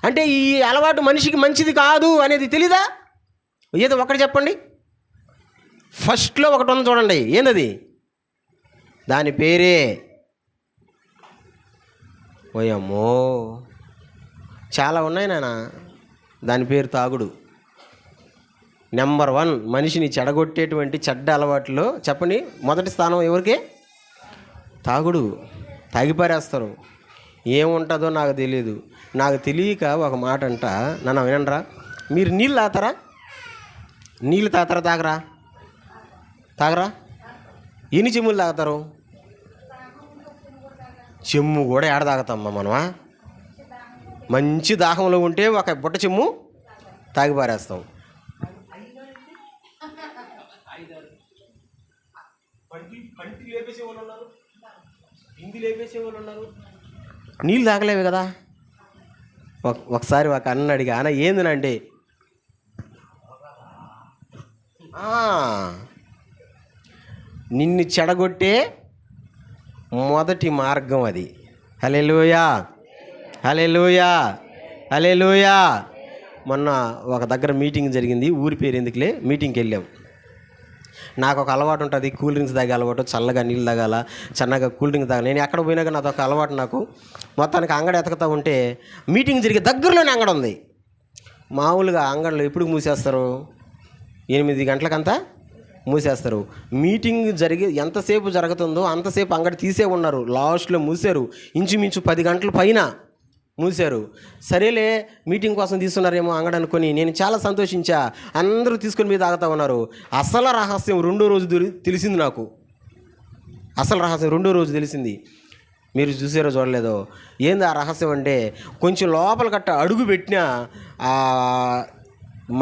అంటే ఈ అలవాటు మనిషికి మంచిది కాదు అనేది తెలీదా? ఏదో ఒకటి చెప్పండి. ఫస్ట్లో ఒకటి ఉంది చూడండి, ఏందది? దాని పేరే, ఓయమ్మో చాలా ఉన్నాయి నాన్న. దాని పేరు తాగుడు. నెంబర్ 1 మనిషిని చెడగొట్టేటువంటి చెడ్డ అలవాట్లో చెప్పండి, మొదటి స్థానం ఎవరికి? తాగుడు. తాగిపారేస్తారు. ఏముంటుందో నాకు తెలియదు. నాకు తెలియక ఒక మాట అంట, నన్ను వినండిరా, మీరు నీళ్ళు తాగుతారా? నీళ్ళు తాగుతారా? తాగరా? ఎన్ని చెమ్ములు తాగుతారు? చెమ్ము కూడా ఏడ తాగుతామ్మా మనమా? మంచి దాహంలో ఉంటే ఒక బుట్ట చెమ్ము తాగి పారేస్తాం. నీళ్ళు తాగలేవు కదా. ఒకసారి ఒక అన్న అడిగా, అన్న ఏందనంటే, నిన్ను చెడగొట్టే మొదటి మార్గం అది. హల్లెలూయా, హల్లెలూయా, హల్లెలూయా. మొన్న ఒక దగ్గర మీటింగ్ జరిగింది, ఊరి పేరు ఎందుకులే, మీటింగ్కి వెళ్ళాం. నాకు ఒక అలవాటు ఉంటుంది, కూల్ డ్రింక్స్ తాగే అలవాటు. చల్లగా నీళ్ళు తాగాల, చన్నగా కూల్ డ్రింక్ తాగాలి. నేను ఎక్కడ పోయినా కానీ అదొక అలవాటు నాకు. మొత్తానికి అంగడి ఎతకుతూ ఉంటే, మీటింగ్ జరిగే దగ్గరలోనే అంగడి ఉంది. మామూలుగా అంగడిలో ఎప్పుడు మూసేస్తారు? 8 గంటలకంతా మూసేస్తారు. మీటింగ్ ఎంతసేపు జరుగుతుందో అంతసేపు అంగడి తీసే ఉన్నారు. లాస్ట్లో మూసారు. ఇంచుమించు 10 గంటల పైన మూసారు. సరేలే మీటింగ్ కోసం తీస్తున్నారేమో అంగడి అనుకొని నేను చాలా సంతోషించా. అందరూ తీసుకొని మీద తాగుతూ ఉన్నారు. అసలు రహస్యం రెండో రోజు తెలిసింది నాకు. అసలు రహస్యం రెండో రోజు తెలిసింది. మీరు చూసారో చూడలేదో. ఏంది ఆ రహస్యం అంటే, కొంచెం లోపల గట్ట అడుగు పెట్టినా ఆ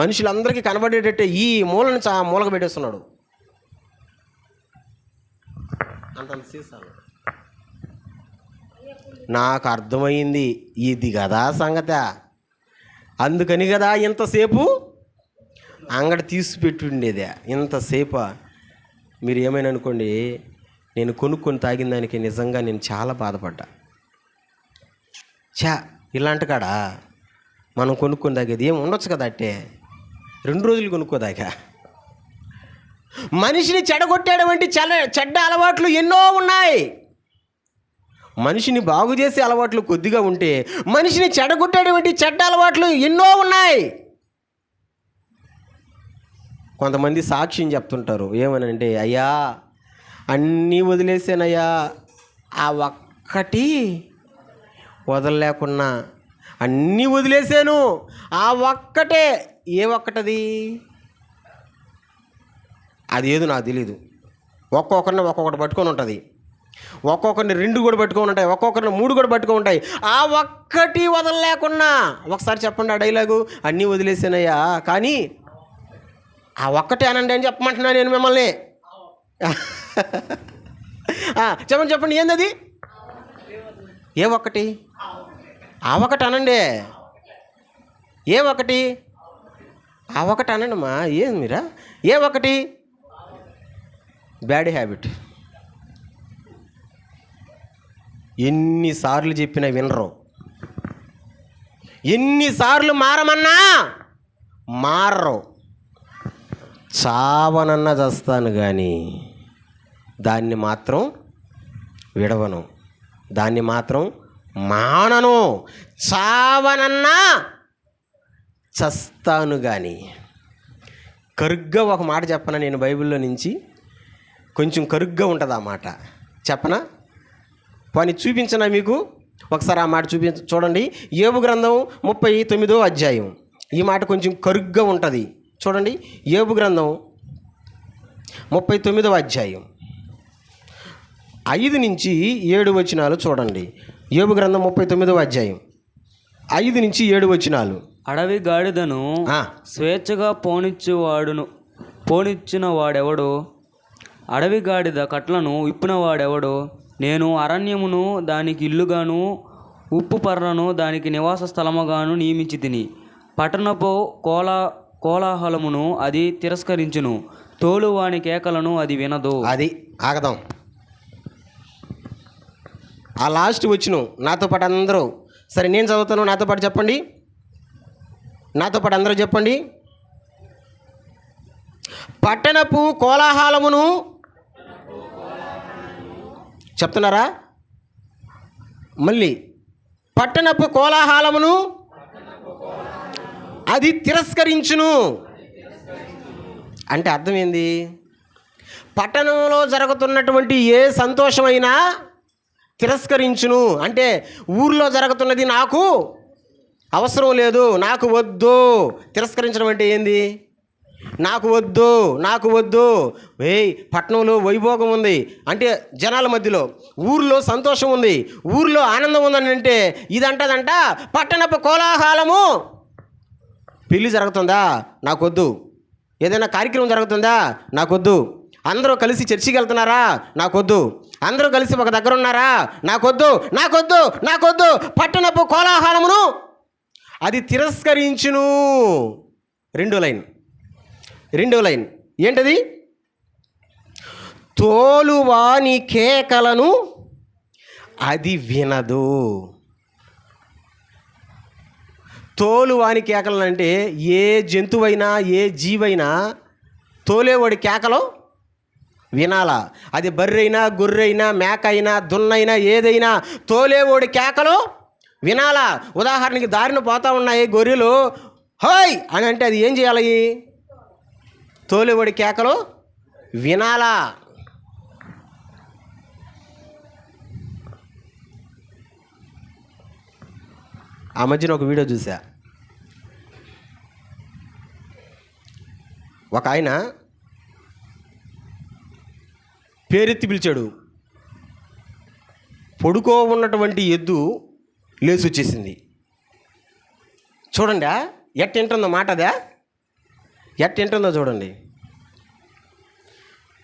మనుషులందరికీ కనబడేటట్టే ఈ మూలని మూలక పెట్టేస్తున్నాడు. అంత సీసాలు. నాకు అర్థమైంది, ఇది కదా సంగతి. అందుకని కదా ఇంతసేపు అంగడి తీసి పెట్టుండేదే. ఇంతసేపు మీరు ఏమైనా అనుకోండి, నేను కొనుక్కొని తాగిన దానికి నిజంగా నేను చాలా బాధపడ్డా. ఇలాంటి కాడా మనం కొనుక్కొని తాగేది ఏం ఉండొచ్చు కదా, అట్టే 2 రోజులు కొనుక్కోదాకా. మనిషిని చెడగొట్టేటువంటి చెడ్డ అలవాట్లు ఎన్నో ఉన్నాయి. మనిషిని బాగు చేసే అలవాట్లు కొద్దిగా ఉంటే, మనిషిని చెడగొట్టేటువంటి చెడ్డ అలవాట్లు ఎన్నో ఉన్నాయి. కొంతమంది సాక్ష్యం చెప్తుంటారు, ఏమనంటే, అయ్యా అన్నీ వదిలేసానయ్యా, ఆ ఒక్కటి వదలలేకున్నా. అన్నీ వదిలేసాను, ఆ ఒక్కటే. ఏ ఒక్కటది? అది ఏదో నాకు తెలీదు. ఒక్కొక్కరిని ఒక్కొక్కటి పట్టుకొని ఉంటుంది. ఒక్కొక్కరిని 2 కూడా పట్టుకొని ఉంటాయి, ఒక్కొక్కరిని 3 కూడా పట్టుకొని ఉంటాయి. ఆ ఒక్కటి వదలలేకున్నా. ఒకసారి చెప్పండి ఆ డైలాగు, అన్నీ వదిలేసానయ్యా కానీ ఆ ఒక్కటే అనండి అని చెప్పమంటున్నా నేను మిమ్మల్ని. చెప్పండి ఏందది? ఏ ఒక్కటి? ఆ ఒకటి అనండి. ఏ ఒకటి? ఆ ఒకటి అనండి అమ్మా. ఏం మీరా? ఏ ఒకటి? Bad habit. ఎన్నిసార్లు చెప్పినా వినరు. ఎన్నిసార్లు మారమన్నా మారరు. చావనన్నా చేస్తాను కానీ దాన్ని మాత్రం విడవను, దాన్ని మాత్రం మానను. చావనన్నా చస్తాను కానీ. కరుగ్గా ఒక మాట చెప్పను నేను, బైబిల్లో నుంచి కొంచెం కరుగ్గా ఉంటుంది ఆ మాట. చెప్పనా? పోనీ చూపించనా మీకు? ఒకసారి ఆ మాట చూడండి. యోబు గ్రంథం 39వ అధ్యాయం. ఈ మాట కొంచెం కరుగ్గా ఉంటుంది. చూడండి, యోబు గ్రంథం 39వ అధ్యాయం 5 నుంచి 7 వచనాలు చూడండి. యోబు గ్రంథం 39వ అధ్యాయం 5 నుంచి 7 వచనాలు. అడవి గాడిదను స్వేచ్ఛగా పోనిచ్చిన వాడెవడు? అడవి గాడిద కట్లను విప్పిన వాడెవడు? నేను అరణ్యమును దానికి ఇల్లుగాను, ఉప్పు పర్రను దానికి నివాస స్థలముగాను నియమించి తిని, పట్టణపు కోలాహలమును అది తిరస్కరించును, తోలువాని కేకలను అది వినదు. అది ఆగదాం. ఆ లాస్ట్ వచ్చును నాతో పాటు అందరూ. సరే, నేను చదువుతాను, నాతో పాటు చెప్పండి. నాతో పాటు అందరూ చెప్పండి. పట్టణపు కోలాహలమును చెప్తున్నారా? మళ్ళీ, పట్టణపు కోలాహలమును అది తిరస్కరించును. అంటే అర్థం ఏంది? పట్టణంలో జరుగుతున్నటువంటి ఏ సంతోషమైనా తిరస్కరించును. అంటే ఊర్లో జరుగుతున్నది నాకు అవసరం లేదు, నాకు వద్దు. తిరస్కరించడం అంటే ఏంది? నాకు వద్దు. పట్టణంలో వైభోగం ఉంది అంటే జనాల మధ్యలో, ఊర్లో సంతోషం ఉంది, ఊర్లో ఆనందం ఉందని అంటే ఇదంటదంట పట్టణపు కోలాహలము. పెళ్ళి జరుగుతుందా? నాకొద్దు. ఏదైనా కార్యక్రమం జరుగుతుందా? నాకొద్దు. అందరూ కలిసి చర్చికి వెళ్తున్నారా? నాకొద్దు. అందరూ కలిసి ఒక దగ్గర ఉన్నారా? నాకొద్దు. పట్టణపు కోలాహలమును అది తిరస్కరించును. రెండో లైన్ ఏంటది? తోలువాని కేకలను అది వినదు. తోలువాని కేకలను అంటే ఏ జంతువైనా ఏ జీవైనా తోలేవాడి కేకలు వినాలా. అది బర్రెైనా, గొర్రెైనా, మేక అయినా, దున్నైనా, ఏదైనా తోలేవాడి కేకలు వినాలా. ఉదాహరణకి దారిన పోతా ఉన్నాయి గొర్రెలు, హోయ్ అని అంటే అది ఏం చేయాలి? తోలేవాడి కేకలు వినాలా. ఆ మధ్యన ఒక వీడియో చూసా. ఒక ఆయన పేరెత్తి పిలిచాడు. పొడుకో ఉన్నటువంటి ఎద్దు లేచి వచ్చేసింది. చూడండి ఎట్టింటుందో మాట, అదే ఎట్టింటుందో చూడండి.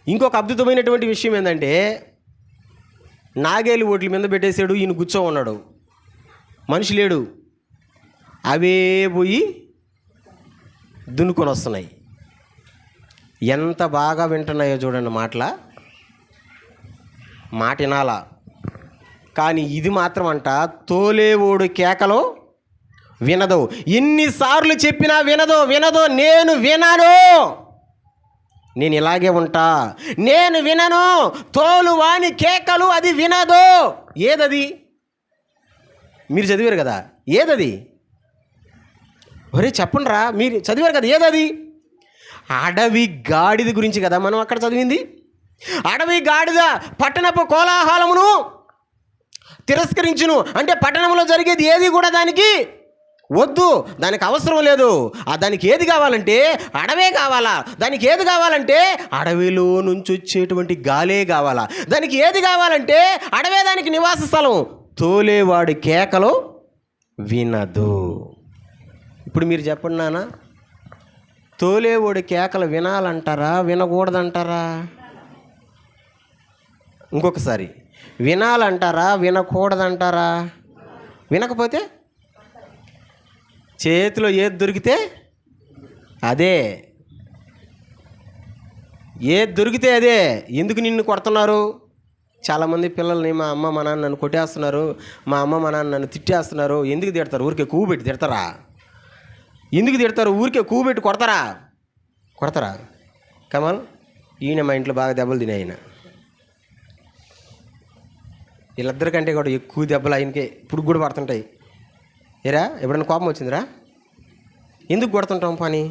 ఇంకొక అద్భుతమైనటువంటి విషయం ఏంటంటే, నాగేలు ఓట్ల మీద పెట్టేశాడు, ఈయన కూర్చో ఉన్నాడు, మనిషి లేడు. అవే పోయి దున్నుకొని వస్తున్నాయి. ఎంత బాగా వింటున్నాయో చూడండి మాట వినాలా. కానీ ఇది మాత్రం అంట తోలేవోడు కేకలో వినదు. ఎన్నిసార్లు చెప్పినా వినదు. నేను వినను, నేను ఇలాగే ఉంటా, నేను వినను. తోలువాని కేకలు అది వినదు. ఏదది? మీరు చదివారు కదా, ఏదది? ఒరే చెప్పండి రా, మీరు చదివారు కదా, ఏదది? అడవి గాడిద గురించి కదా మనం అక్కడ చదివింది. అడవి గాడిద పట్టణపు కోలాహలమును తిరస్కరించును. అంటే పట్టణంలో జరిగేది ఏది కూడా దానికి వద్దు, దానికి అవసరం లేదు. దానికి ఏది కావాలంటే అడవే కావాలా. దానికి ఏది కావాలంటే అడవిలో నుంచి వచ్చేటువంటి గాలే కావాలా. దానికి ఏది కావాలంటే అడవే దానికి నివాస స్థలం. తోలేవాడి కేకలు వినదు. ఇప్పుడు మీరు చెప్పండి నాన్న, తోలేవాడి కేకలు వినాలంటారా వినకూడదంటారా? ఇంకొకసారి, వినాలంటారా వినకూడదంటారా? వినకపోతే చేతిలో ఏది దొరికితే అదే, ఏది దొరికితే అదే. ఎందుకు నిన్ను కొడుతున్నారు? చాలామంది పిల్లల్ని మా అమ్మ మా నాన్న నన్ను కొట్టేస్తున్నారు, మా అమ్మ మా నాన్న నన్ను తిట్టేస్తున్నారు. ఎందుకు తిడతారు? ఊరికే కూవు పెట్టి తిడతారా? ఎందుకు తిడతారు? ఊరికే కూవు పెట్టి కొడతారా? కమల్, ఈయన మా ఇంట్లో బాగా దెబ్బలు తినే ఆయన. వీళ్ళిద్దరికంటే కూడా ఎక్కువ దెబ్బలు ఆయనకే ఇప్పుడు కూడా పడుతుంటాయి. ఏరా ఎప్పుడైనా కోపం వచ్చిందిరా? ఎందుకు కొడుతుంటాం? పని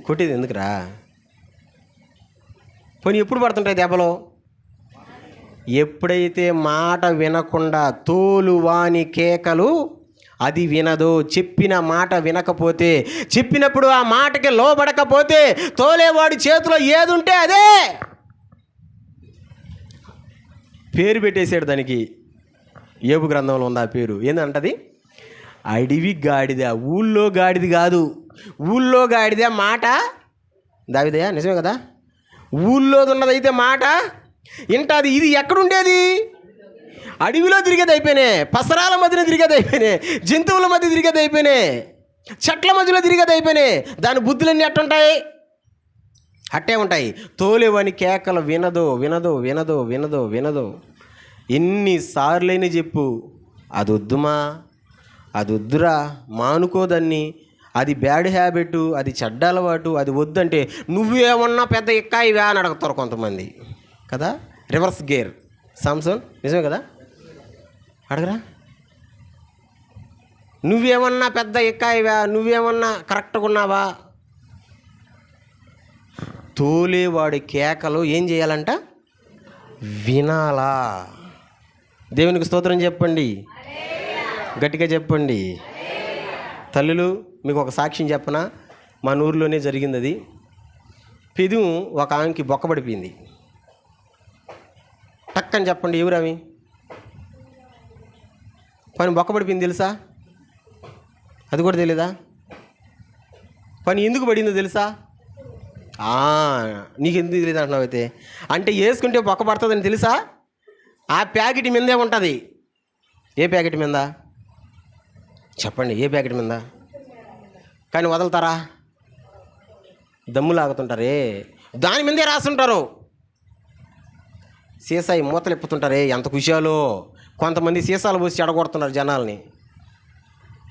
కొట్టేది ఎందుకురా? పోనీ ఎప్పుడు పడుతుంటాయి దెబ్బలు? ఎప్పుడైతే మాట వినకుండా తోలువాని కేకలు అది వినదో, చెప్పిన మాట వినకపోతే, చెప్పినప్పుడు ఆ మాటకి లోబడకపోతే తోలేవాడి చేతిలో ఏది ఉంటే అదే. పేరు పెట్టేశాడు దానికి. యోబు గ్రంథంలో ఉంది ఆ పేరు. ఏందంటది? అడవి గాడిద. ఊళ్ళో గాడిది కాదు. ఊళ్ళో గాడిద మాట దావిదయా, నిజమే కదా? ఊళ్ళో ఉన్నదైతే మాట వింటది. ఇది ఎక్కడుండేది? అడవిలో తిరిగేది అయిపోయినాయి, పసరాల మధ్యన తిరిగేది అయిపోయినాయి, జంతువుల మధ్య తిరిగేది అయిపోయినాయి, చెట్ల మధ్యలో తిరిగేది అయిపోయినాయి. దాని బుద్ధులన్నీ ఎట్టుంటాయి? అట్టే ఉంటాయి. తోలేవని కేకలు వినదో వినదో వినదో వినదో వినదో. ఎన్నిసార్లైనా చెప్పు, అది వద్దుమా, అది వద్దురా, మానుకోదాన్ని, అది బ్యాడ్ హ్యాబిట్, అది చెడ్డ అలవాటు, అది వద్దంటే నువ్వేమన్నా పెద్ద ఎక్కాయివా అని అడుగుతారు కొంతమంది కదా. రివర్స్ గేర్ సామ్సన్, నిజమే కదా? అడగరా? నువ్వేమన్నా పెద్ద ఎక్కాయివా, నువ్వేమన్నా కరెక్ట్గా ఉన్నావా? తోలేవాడి కేకలు ఏం చేయాలంట? వినాలా. దేవునికి స్తోత్రం చెప్పండి, గట్టిగా చెప్పండి. తల్లులు, మీకు ఒక సాక్ష్యం చెప్పనా? మన ఊర్లోనే జరిగింది అది. పెదు ఒక ఆమెకి బొక్కబడిపోయింది. టక్కని చెప్పండి, ఎవరవి? పని బొక్కబడిపోయింది తెలుసా? అది కూడా తెలీదా? పని ఎందుకు పడిందో తెలుసా? నీకు ఎందుకు తెలియదు అంటున్నావు అయితే? అంటే వేసుకుంటే బొక్క పడుతుందని తెలుసా? ఆ ప్యాకెట్ మీదే ఉంటుంది. ఏ ప్యాకెట్ మీద చెప్పండి? ఏ ప్యాకెట్ మీద? కానీ వదులుతారా? దమ్ము లాగుతుంటారే, దాని మీదే రాస్తుంటారు. సీసాయి మూతలు ఎప్పుతుంటారే, ఎంత కుషాలో. కొంతమంది సీసాలు పోసి చెడగొడుతున్నారు జనాల్ని.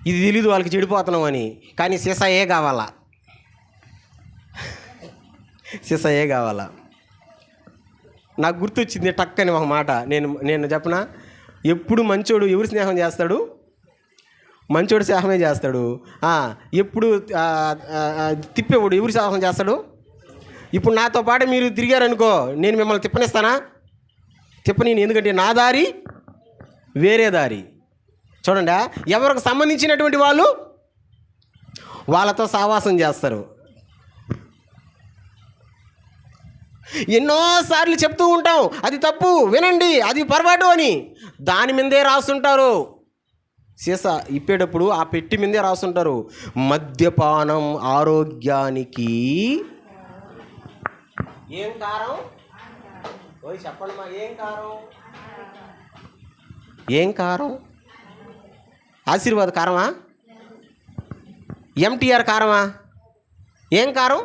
ఇది తెలీదు వాళ్ళకి, చెడిపోతున్నాం అని. కానీ సీసాయే కావాలా, సీసాయే కావాలా. నాకు గుర్తొచ్చింది టక్కని ఒక మాట. నేను చెప్పనా, ఎప్పుడు మంచోడు ఎవరు స్నేహం చేస్తాడు? మంచోడు స్నేహమే చేస్తాడు. ఎప్పుడు తిప్పేవాడు ఎవరు స్నేహం చేస్తాడు? ఇప్పుడు నాతో పాటు మీరు తిరిగారనుకో, నేను మిమ్మల్ని తిప్పనిస్తానా? తిప్పని. ఎందుకంటే నా దారి వేరే దారి. చూడండి, ఎవరికి సంబంధించినటువంటి వాళ్ళు వాళ్ళతో సావాసం చేస్తారు. ఎన్నోసార్లు చెప్తూ ఉంటాం, అది తప్పు, వినండి, అది పొరపాటు అని. దాని మీదే రాస్తుంటారు. సీసా ఇప్పేటప్పుడు ఆ పెట్టి మీదే రాస్తుంటారు, మద్యపానం ఆరోగ్యానికి ఏం కారం? చెప్పండి మా, ఏం కారం? ఏం కారం? ఆశీర్వాద్ కారమా? ఎంటీఆర్ కారమా? ఏం కారం?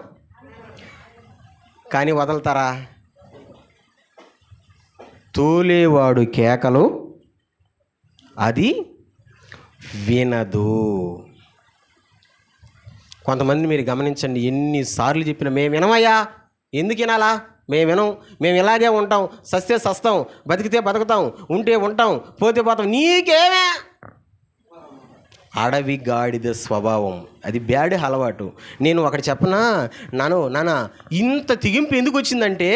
కానీ వదలుతారా? తోలేవాడు కేకలు అది వినదు. కొంతమంది మీరు గమనించండి, ఎన్నిసార్లు చెప్పినా మేము వినమయ్యా. ఎందుకు వినాలా? మేము వినం, మేము ఇలాగే ఉంటాం, సస్తే సస్తాం, బతికితే బతుకుతాం, ఉంటే ఉంటాం, పోతే పోతాం. నీకేమే? అడవి గాడిద స్వభావం, అది బ్యాడ్ అలవాటు. నేను ఒకటి చెప్పనా, నాన్న ఇంత తిగింపు ఎందుకు వచ్చిందంటే,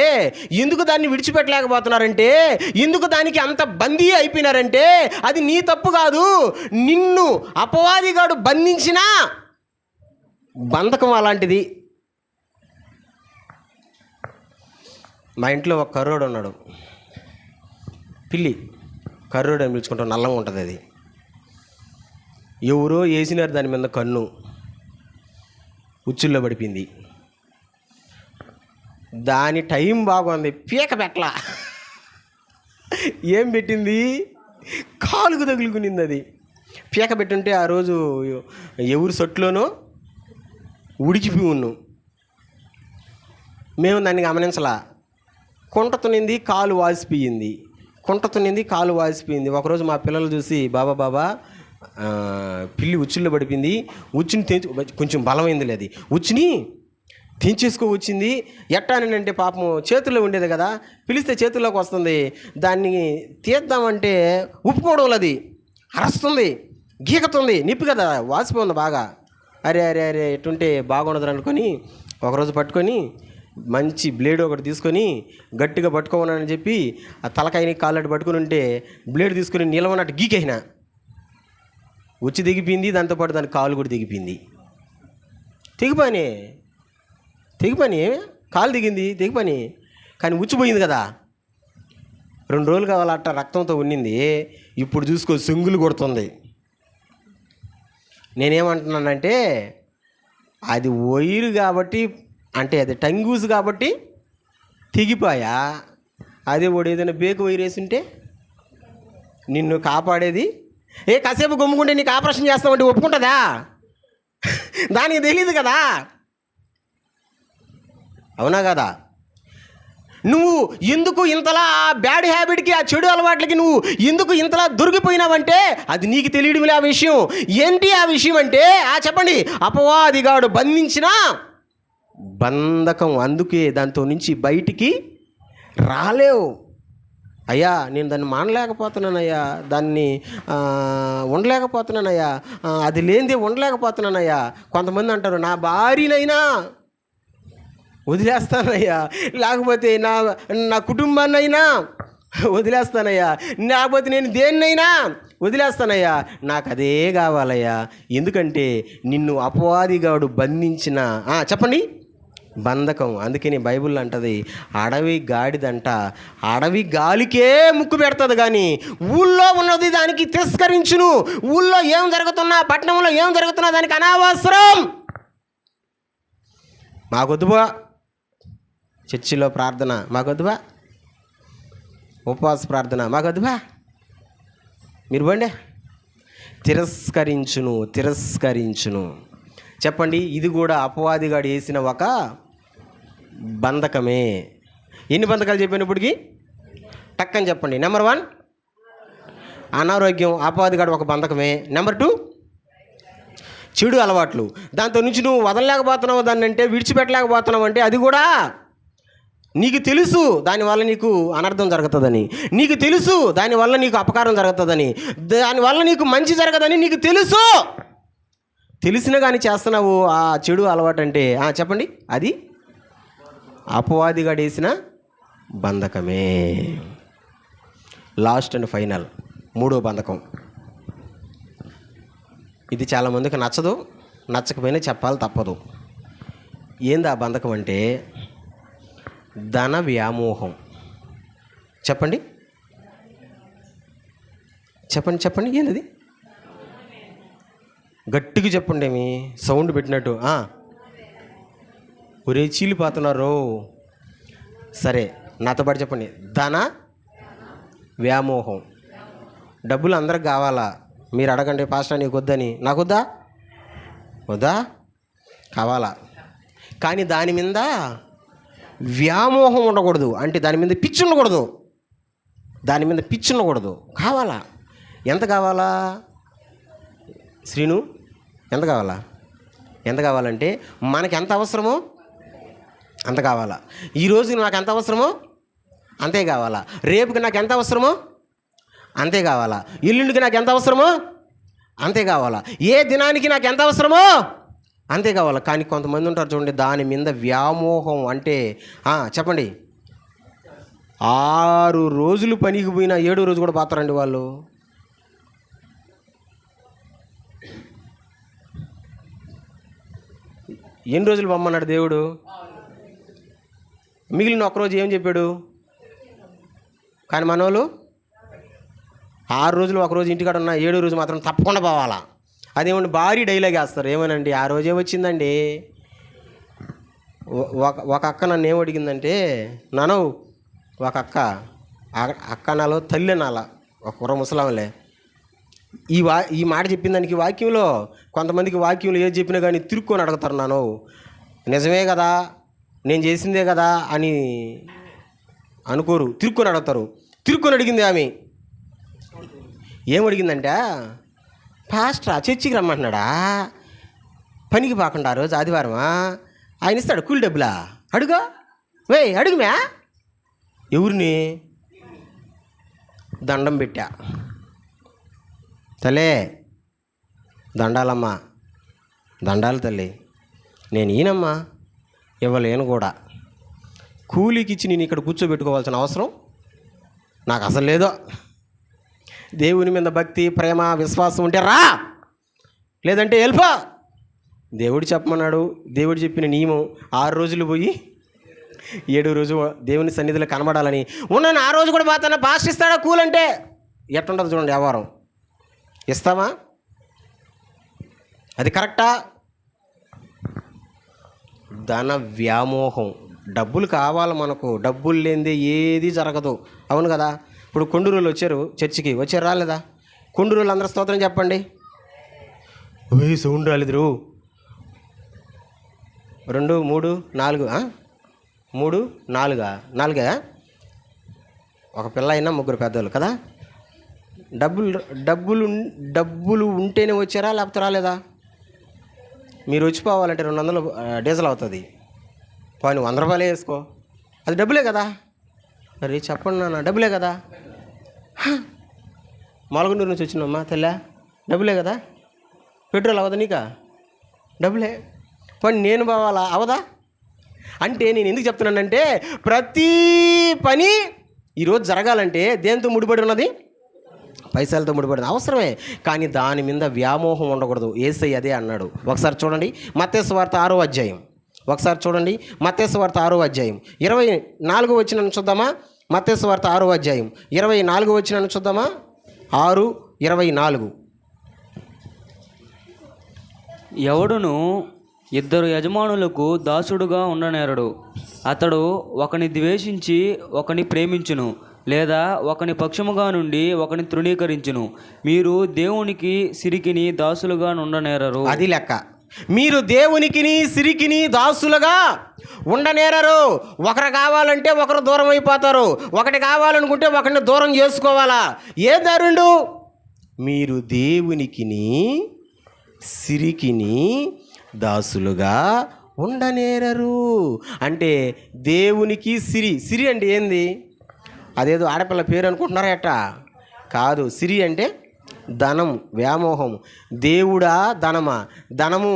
ఎందుకు దాన్ని విడిచిపెట్టలేకపోతున్నారంటే, ఎందుకు దానికి అంత బందీ అయిపోయినారంటే, అది నీ తప్పు కాదు, నిన్ను అపవాదిగాడు బంధించిన బంధకం అలాంటిది. మా ఇంట్లో ఒక కర్రోడు ఉన్నాడు, పిల్లి కర్రోడు అని పిలుచుకుంటాం, నల్లంగా ఉంటుంది అది. ఎవరో వేసినారు దాని మీద కన్ను, ఉచ్చుల్లో పడిపోయింది. దాని టైం బాగుంది, పీక పెట్టలా. ఏం పెట్టింది? కాలుకు తగులుకునింది. అది పీక పెట్టుంటే ఆ రోజు ఎవరు సొట్లోనో ఉడికిపోయి ఉన్నాం. మేము దాన్ని గమనించలా. కుంట తునింది, కాలు వాసిపోయింది, కుంట తునింది, కాలు వాసిపోయింది. ఒకరోజు మా పిల్లలు చూసి, బాబా పిల్లి ఉచ్చుల్లో పడిపోయింది, ఉచ్చుని కొంచెం బలమైంది లేదు, ఉచ్చుని తెంచేసుకో వచ్చింది. ఎట్టానంటే పాపం చేతుల్లో ఉండేది కదా, పిలిస్తే చేతుల్లోకి వస్తుంది, దాన్ని తీద్దామంటే ఉప్పుకోవడం, అది అరస్తుంది, గీకతుంది, నిప్పు కదా, వాసిపోతుంది బాగా. అరే ఎటుంటే బాగుండదు అనుకొని ఒకరోజు పట్టుకొని మంచి బ్లేడ్ ఒకటి తీసుకొని గట్టిగా పట్టుకోమని చెప్పి ఆ తలకాయని కాళ్ళటి పట్టుకుని ఉంటే బ్లేడ్ తీసుకొని నిలవనట్టు గీకేసిన వచ్చి దిగిపోయింది. దాంతోపాటు దాని కాలు కూడా దిగిపోయింది. తెగిపని కాలు దిగింది, తెగిపని. కానీ ఉచ్చిపోయింది కదా, 2 రోజులు కావాలి అట్ట రక్తంతో ఉండింది. ఇప్పుడు చూసుకో సెంగులు కొడుతుంది. నేనేమంటున్నానంటే అది వైరు కాబట్టి, అంటే అది టంగూస్ కాబట్టి తెగిపోయా. అదే వాడు ఏదైనా బేకు వైరు వేసుంటే నిన్ను కాపాడేది. కాసేపు గమ్ముకుంటే నీకు ఆపరేషన్ చేస్తామంటే ఒప్పుకుంటుందా? దానికి తెలియదు కదా, అవునా కదా? నువ్వు ఎందుకు ఇంతలా ఆ బ్యాడ్ హ్యాబిట్కి, ఆ చెడు అలవాట్లకి నువ్వు ఎందుకు ఇంతలా దొరికిపోయినావంటే అది నీకు తెలియడమే. ఆ విషయం ఏంటి? ఆ విషయం అంటే చెప్పండి, అపవాదిగాడు బంధించిన బంధకం. అందుకే దాంతో నుంచి బయటికి రాలేవు. అయ్యా నేను దాన్ని మానలేకపోతున్నానయ్యా, దాన్ని ఉండలేకపోతున్నానయ్యా, అది లేనిదే ఉండలేకపోతున్నానయ్యా. కొంతమంది అంటారు నా భార్యనైనా వదిలేస్తానయ్యా, లేకపోతే నా కుటుంబాన్నైనా వదిలేస్తానయ్యా, లేకపోతే నేను దేన్నైనా వదిలేస్తానయ్యా, నాకు అదే కావాలయ్యా. ఎందుకంటే నిన్ను అపవాదిగాడు బంధించిన చెప్పండి బంధకం. అందుకని బైబిల్ అంటది అడవి గాడిదంట అడవి గాలికే ముక్కు పెడుతుంది కానీ ఊళ్ళో ఉన్నది దానికి తిరస్కరించును. ఊళ్ళో ఏం జరుగుతున్నా, పట్టణంలో ఏం జరుగుతున్నా దానికి అనవసరం. మాకొద్దుబా చర్చిలో ప్రార్థన, మాకొద్దుబా ఉపవాస ప్రార్థన, మాకొద్దుబా. మీరు బండి తిరస్కరించును. చెప్పండి, ఇది కూడా అపవాదిగాడు వేసిన ఒక బంధకమే. ఎన్ని బంధకాలు చెప్పినప్పటికీ టక్కని చెప్పండి. నెంబర్ 1 అనారోగ్యం, అపవాదిగాడు ఒక బంధకమే. నెంబర్ 2 చెడు అలవాట్లు, దాంతో నుంచి నువ్వు వదలలేకపోతున్నావు, దాన్ని అంటే విడిచిపెట్టలేకపోతున్నావు అంటే అది కూడా నీకు తెలుసు దానివల్ల నీకు అనర్థం జరుగుతుందని, నీకు తెలుసు దానివల్ల నీకు అపకారం జరుగుతుందని, దానివల్ల నీకు మంచి జరగదని నీకు తెలుసు. తెలిసినా కానీ చేస్తున్నావు ఆ చెడు అలవాటు అంటే చెప్పండి అది అపవాదిగా వేసిన బంధకమే. లాస్ట్ అండ్ ఫైనల్ 3వ బంధకం. ఇది చాలామందికి నచ్చదు, నచ్చకపోయినా చెప్పాలి తప్పదు. ఏంది ఆ బంధకం అంటే ధన వ్యామోహం. చెప్పండి ఏంది? గట్టిగా చెప్పండి, ఏమి సౌండ్ పెట్టినట్టు. ఒరే చీలిపోతున్నారు. సరే నాతో పాటు చెప్పండి, ధన వ్యామోహం. డబ్బులు అందరికి కావాలా? మీరు అడగండి పాస్టర్ నీకు వద్దని. నాకు వద్దా కావాలా, కానీ దాని మీద వ్యామోహం ఉండకూడదు. అంటే దాని మీద పిచ్చి ఉండకూడదు. కావాలా? ఎంత కావాలా శ్రీను? ఎంత కావాలంటే మనకి ఎంత అవసరమో అంత కావాలా. ఈరోజు నాకు ఎంత అవసరమో అంతే కావాలా. రేపుకి నాకు ఎంత అవసరమో అంతే కావాలా. ఎల్లుండికి నాకు ఎంత అవసరమో అంతే కావాలా. ఏ దినానికి నాకు ఎంత అవసరమో అంతే కావాలా. కానీ కొంతమంది ఉంటారు చూడండి, దాని మీద వ్యామోహం. అంటే చెప్పండి 6 రోజులు పనికి పోయినా 7వ రోజు కూడా పోతారండి వాళ్ళు. ఎన్ని రోజులు పొమ్మన్నాడు దేవుడు? మిగిలిన ఒక్కరోజు ఏం చెప్పాడు? కానీ మనోళ్ళు 6 రోజులు ఒకరోజు ఇంటికాడ ఉన్న 7వ రోజు మాత్రం తప్పకుండా పోవాలా. అదేమండి భారీ డైలాగ్ వేస్తారు. ఏమనండి ఆ రోజే వచ్చిందండి. ఒక అక్క నన్ను ఏం అడిగిందంటే, నాను ఒక అక్క నాలో తల్లి నాల ఒక కుర్ర ముసలాంలే ఈ మాట చెప్పిన దానికి వాక్యంలో కొంతమందికి వాక్యంలో ఏది చెప్పినా కానీ తిరుక్కొని అడుగుతారు. నాను నిజమే కదా, నేను చేసిందే కదా అని అనుకోరు, తిరుక్కొని అడుగుతారు. తిరుక్కొని అడిగింది ఆమె. ఏమడిగిందంటే, పాస్టర్ చర్చికి రమ్మంటున్నాడా, పనికి పోకుండా రోజు ఆదివారమా, ఆయన ఇస్తాడు కూలి డబ్బులా, అడుగుమే. ఎవరిని? దండం పెట్టా. తల్లే దండాలమ్మా, దండాలు తల్లి, నేను ఈయనమ్మా, ఇవ్వలేను కూడా. కూలికి ఇచ్చి నేను ఇక్కడ కూర్చోబెట్టుకోవాల్సిన అవసరం నాకు అసలు లేదో. దేవుని మీద భక్తి, ప్రేమ, విశ్వాసం ఉంటే రా, లేదంటే వెళ్ళిపో. దేవుడు చెప్పమన్నాడు. దేవుడు చెప్పిన నియమం 6 రోజులు పోయి 7వ రోజు దేవుని సన్నిధిలో కనబడాలని ఉన్నాను. ఆ రోజు కూడా పోతాను. పాస్ట్ ఇస్తాడా కూలంటే ఎట్టుండదు చూడండి. వ్యవహారం ఇస్తామా? అది కరెక్టా? ధన వ్యామోహం. డబ్బులు కావాలి మనకు. డబ్బులు లేనిదే ఏది జరగదు. అవును కదా? ఇప్పుడు కొండూరులు వచ్చారు చర్చికి. వచ్చారు రాలేదా? కొండూరులు అందరూ స్తోత్రం చెప్పండి. సౌండ్ రాలేదు. 2 3 4 3 4 ఒక పిల్ల అయినా 3 పెద్దోళ్ళు కదా. డబ్బులు ఉంటేనే వచ్చారా లేకపోతే రాలేదా? మీరు వచ్చిపోవాలంటే 200 డీజిల్ అవుతుంది. పోనీ 100 రూపాయలే వేసుకో, అది డబ్బులే కదా. మరి చెప్పండి నాన్న, డబ్బులే కదా. మొలగనూరు నుంచి వచ్చినమ్మా తెల్ల, డబ్బులే కదా. పెట్రోల్ అవదా నీకా? డబ్బులే. పోనీ నేను పోవాలా? అవదా? అంటే నేను ఎందుకు చెప్తున్నానంటే ప్రతి పని ఈరోజు జరగాలంటే దేంతో ముడిపడి ఉన్నది? పైసలతో ముడిపడింది. అవసరమే, కానీ దాని మీద వ్యామోహం ఉండకూడదు. యేసయ్య అదే అన్నాడు. ఒకసారి చూడండి మత్తయి సువార్త 6వ అధ్యాయం. ఒకసారి చూడండి మత్తయి సువార్త 6వ అధ్యాయం 24వ వచనం చూద్దామా? మత్తయి సువార్త 6వ అధ్యాయం 24వ వచనం చూద్దామా? 6:24. ఎవడును 2 యజమానులకు దాసుడుగా ఉండనేరడు. అతడు ఒకని ద్వేషించి ఒకని ప్రేమించును, లేదా ఒకని పక్షముగా నుండి ఒకని తృణీకరించును. మీరు దేవునికి సిరికిని దాసులుగా ఉండనేరరు. అది లెక్క. మీరు దేవునికిని సిరికిని దాసులుగా ఉండనేరరు. ఒకరు కావాలంటే ఒకరు దూరం అయిపోతారు. ఒకటి కావాలనుకుంటే ఒకరిని దూరం చేసుకోవాలా? ఏ దారుండు? మీరు దేవునికిని సిరికిని దాసులుగా ఉండనేరరు. అంటే దేవునికి సిరి అంటే ఏంది? అదేదో ఆడపిల్ల పేరు అనుకుంటున్నారా ఎట్టా? కాదు. సిరి అంటే ధనం, వ్యామోహం. దేవుడా ధనమా? ధనము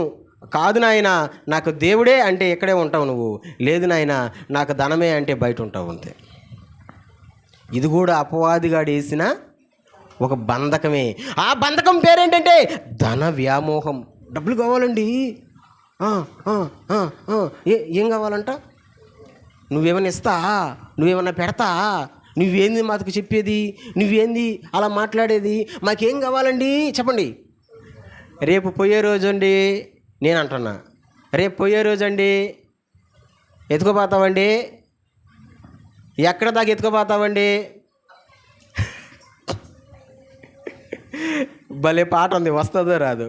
కాదు నాయన, నాకు దేవుడే అంటే ఇక్కడే ఉంటావు నువ్వు. లేదు నాయన, నాకు ధనమే అంటే బయట ఉంటావు అంతే. ఇది కూడా అపవాదిగాడు వేసిన ఒక బంధకమే. ఆ బంధకం పేరేంటంటే ధన వ్యామోహం. డబ్బులు కావాలండి. ఏం కావాలంట? నువ్వేమన్నా ఇస్తా, నువ్వేమన్నా పెడతా, నువ్వేంది మాకు చెప్పేది, నువ్వేంది అలా మాట్లాడేది, మాకేం కావాలండి చెప్పండి. రేపు పోయే రోజు అండి, నేను అంటున్నా, రేపు పోయే రోజు అండి, ఎత్తుకుపోతావండి. ఎక్కడ దాకా ఎత్తుకుపోతావండి? భలే పాట ఉంది. వస్తుందో రాదు?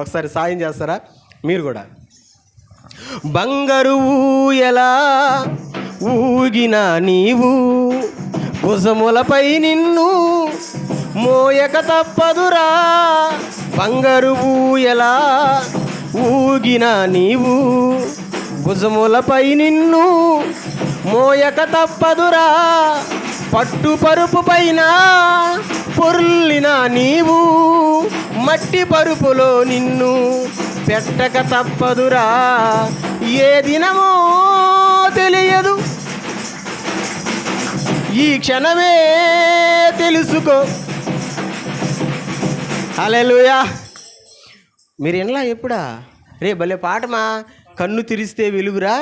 ఒకసారి సాయం చేస్తారా మీరు కూడా? బంగారు ఊయలా ఊగిన నీవు, భుజములపై నిన్ను మోయక తప్పదురా. బంగారు ఊయలా ఊగిన నీవు, భుజములపై నిన్ను మోయక తప్పదురా. పట్టు పరుపు పైన పొర్లిన నీవు, మట్టి పరుపులో నిన్ను పెట్టక తప్పదురా. ఏ దినమో తెలియదు, ఈ క్షణమే తెలుసుకో. హల్లెలూయా. మీరు ఎన్లా ఎప్పుడా? రే భలే పాటమా. కన్ను తెరిస్తే వెలుగురా,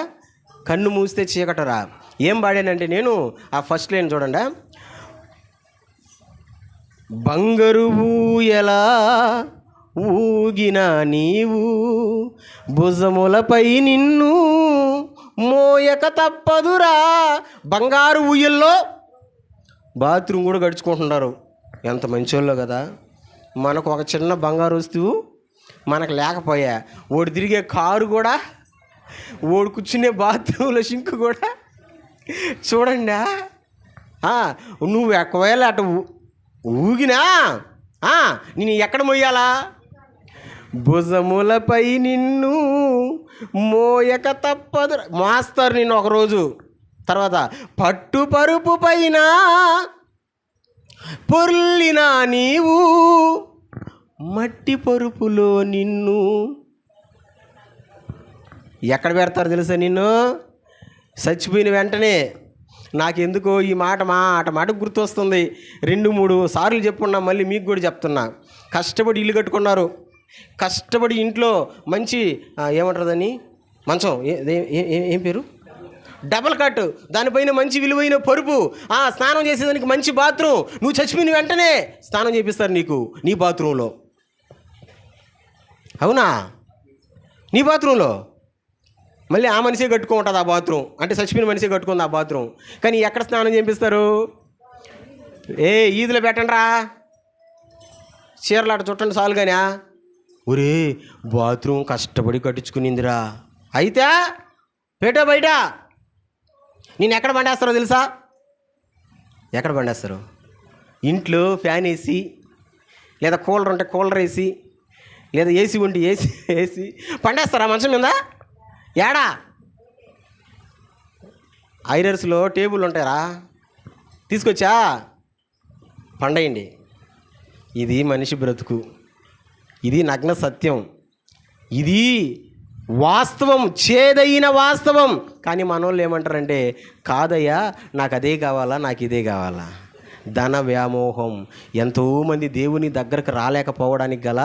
కన్ను మూస్తే చీకటరా. ఏం పాడానంటే నేను ఆ ఫస్ట్ లైన్ చూడండి. బంగారు ఊయలా ఊగిన నీవు, భుజములపై నిన్ను మోయక తప్పదురా. బంగారు ఊయల్లో బాత్రూమ్ కూడా గడుచుకుంటున్నారు. ఎంత మంచోళ్ళో కదా. మనకు ఒక చిన్న బంగారు వస్తువు మనకు లేకపోయా, ఓడి తిరిగే కారు కూడా, ఓడి కూర్చునే బాత్రూంలో షింక్ కూడా చూడండి. నువ్వు ఒకవేళ అటు ఊగినా నేను ఎక్కడ మొయ్యాలా? భుజములపై నిన్ను మోయక తప్పదు. మోస్తారు నిన్ను ఒకరోజు. తర్వాత పట్టు పరుపు పైన పొర్లిన నీవు, మట్టి పరుపులో నిన్ను ఎక్కడ పెడతారు తెలుసా? నిన్ను చచ్చిపోయిన వెంటనే నాకెందుకో ఈ మాటకు గుర్తొస్తుంది. 2-3 సార్లు చెప్పుకున్నా, మళ్ళీ మీకు కూడా చెప్తున్నా. కష్టపడి ఇల్లు కట్టుకున్నారు, కష్టపడి ఇంట్లో మంచి ఏమంటారు దాన్ని, మంచం, ఏం పేరు, డబల్ కట్, దానిపైన మంచి విలువైన పరుపు, స్నానం చేసేదానికి మంచి బాత్రూమ్. నువ్వు చచ్చిపోయిన వెంటనే స్నానం చేపిస్తారు నీకు నీ బాత్రూంలో. అవునా? నీ బాత్రూంలో మళ్ళీ ఆ మనిషే కట్టుకుంటుంది ఆ బాత్రూమ్, అంటే చచ్చిపోయిన మనిషే కట్టుకుంది ఆ బాత్రూమ్. కానీ ఎక్కడ స్నానం చేపిస్తారు? ఈదులో పెట్టండి రా, చీరలాట చుట్టండి చాలు. కానీ ఒరే బాత్రూమ్ కష్టపడి కట్టించుకునిందిరా, అయితే పెట్టో బయట. నేను ఎక్కడ పండేస్తారో తెలుసా? ఎక్కడ పండేస్తారు? ఇంట్లో ఫ్యాన్ వేసి, లేదా కూలర్ ఉంటే కూలర్ వేసి, లేదా ఏసీ ఉంటే ఏసీ పండేస్తారా మంచం మీద? ఏడా? ఐరర్స్లో టేబుల్ ఉంటాయరా, తీసుకొచ్చా పండేయండి. ఇది మనిషి బ్రతుకు, ఇది నగ్న సత్యం, ఇది వాస్తవం, చేదైన వాస్తవం. కానీ మనోళ్ళు ఏమంటారంటే, కాదయ్యా నాకు అదే కావాలా, నాకు ఇదే కావాలా. ధన వ్యామోహం ఎంతోమంది దేవుని దగ్గరకు రాలేకపోవడానికి గల